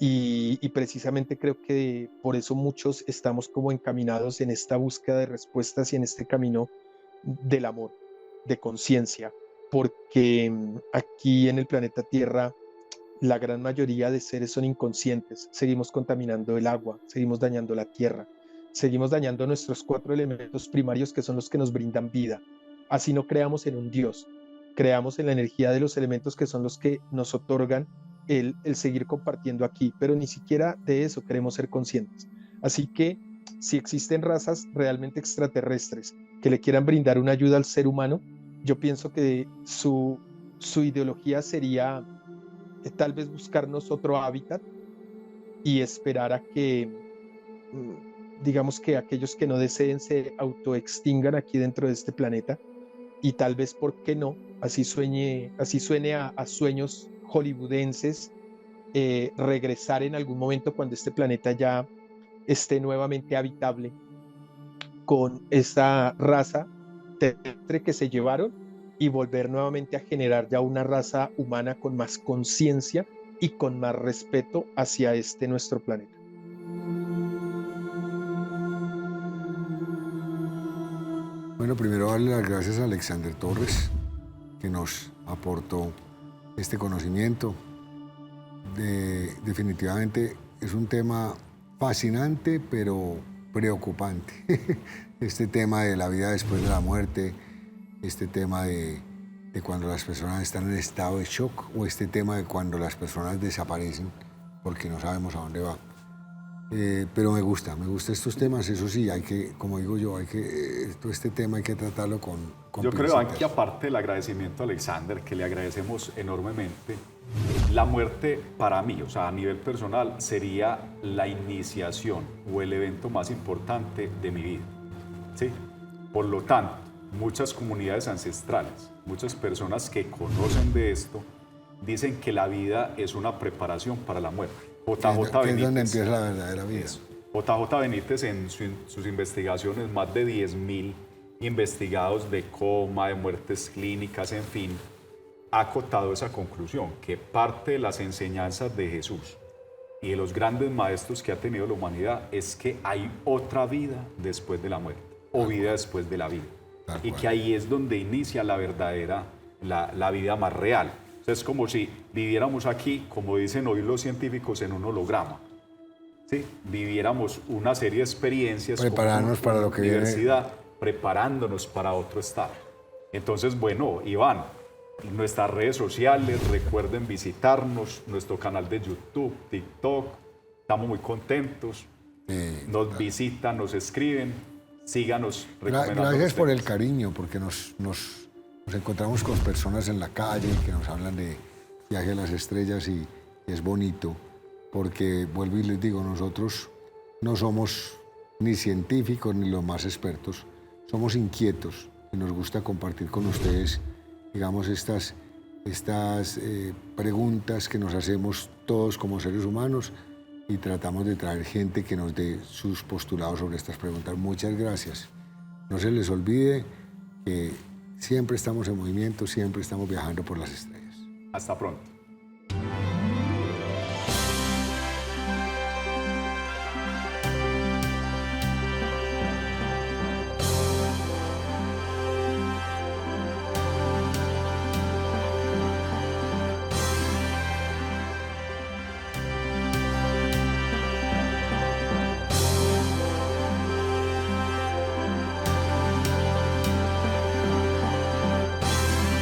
Y precisamente creo que por eso muchos estamos como encaminados en esta búsqueda de respuestas y en este camino del amor, de conciencia, porque aquí en el planeta Tierra la gran mayoría de seres son inconscientes. Seguimos contaminando el agua, seguimos dañando la tierra, seguimos dañando nuestros 4 elementos primarios que son los que nos brindan vida. Así no creamos en un Dios, creamos en la energía de los elementos que son los que nos otorgan el seguir compartiendo aquí, pero ni siquiera de eso queremos ser conscientes. Así que si existen razas realmente extraterrestres que le quieran brindar una ayuda al ser humano, yo pienso que su ideología sería tal vez buscarnos otro hábitat y esperar a que, digamos que aquellos que no deseen se autoextingan aquí dentro de este planeta y tal vez, ¿por qué no? Así suene a sueños hollywoodenses, regresar en algún momento cuando este planeta ya esté nuevamente habitable con esa raza terrestre que se llevaron y volver nuevamente a generar ya una raza humana con más conciencia y con más respeto hacia este nuestro planeta. Bueno, primero darle las gracias a Alexander Torres, que nos aportó este conocimiento. Definitivamente es un tema fascinante, pero preocupante. Este tema de la vida después de la muerte, este tema de cuando las personas están en estado de shock, o este tema de cuando las personas desaparecen porque no sabemos a dónde va. Pero me gusta estos temas. Eso sí, hay que, como digo yo, todo este tema hay que tratarlo con yo creo pincitas. que aparte del agradecimiento a Alexander, que le agradecemos enormemente, la muerte para mí, o sea, a nivel personal, sería la iniciación o el evento más importante de mi vida, ¿sí? Por lo tanto, muchas comunidades ancestrales, muchas personas que conocen de esto, dicen que la vida es una preparación para la muerte. JJ Que es donde Benítez, empieza la verdadera vida. JJ Benítez en sus investigaciones, más de 10.000 investigados de coma, de muertes clínicas, en fin, ha acotado esa conclusión, que parte de las enseñanzas de Jesús y de los grandes maestros que ha tenido la humanidad es que hay otra vida después de la muerte, o vida después de la vida. Y que ahí es donde inicia la verdadera, la vida más real. O sea, es como si viviéramos aquí, como dicen hoy los científicos, en un holograma. ¿Sí? Viviéramos una serie de experiencias, prepararnos para lo que universidad, preparándonos para otro estado. Entonces, bueno, Iván, nuestras redes sociales, recuerden visitarnos, nuestro canal de YouTube, TikTok, estamos muy contentos, nos visitan, nos escriben, síganos. Gracias por el cariño, porque nos encontramos con personas en la calle que nos hablan de Viaje a las Estrellas y es bonito, porque vuelvo y les digo, nosotros no somos ni científicos ni los más expertos, somos inquietos y nos gusta compartir con ustedes, digamos, estas preguntas que nos hacemos todos como seres humanos y tratamos de traer gente que nos dé sus postulados sobre estas preguntas. Muchas gracias. No se les olvide que siempre estamos en movimiento, siempre estamos viajando por las estrellas. Hasta pronto.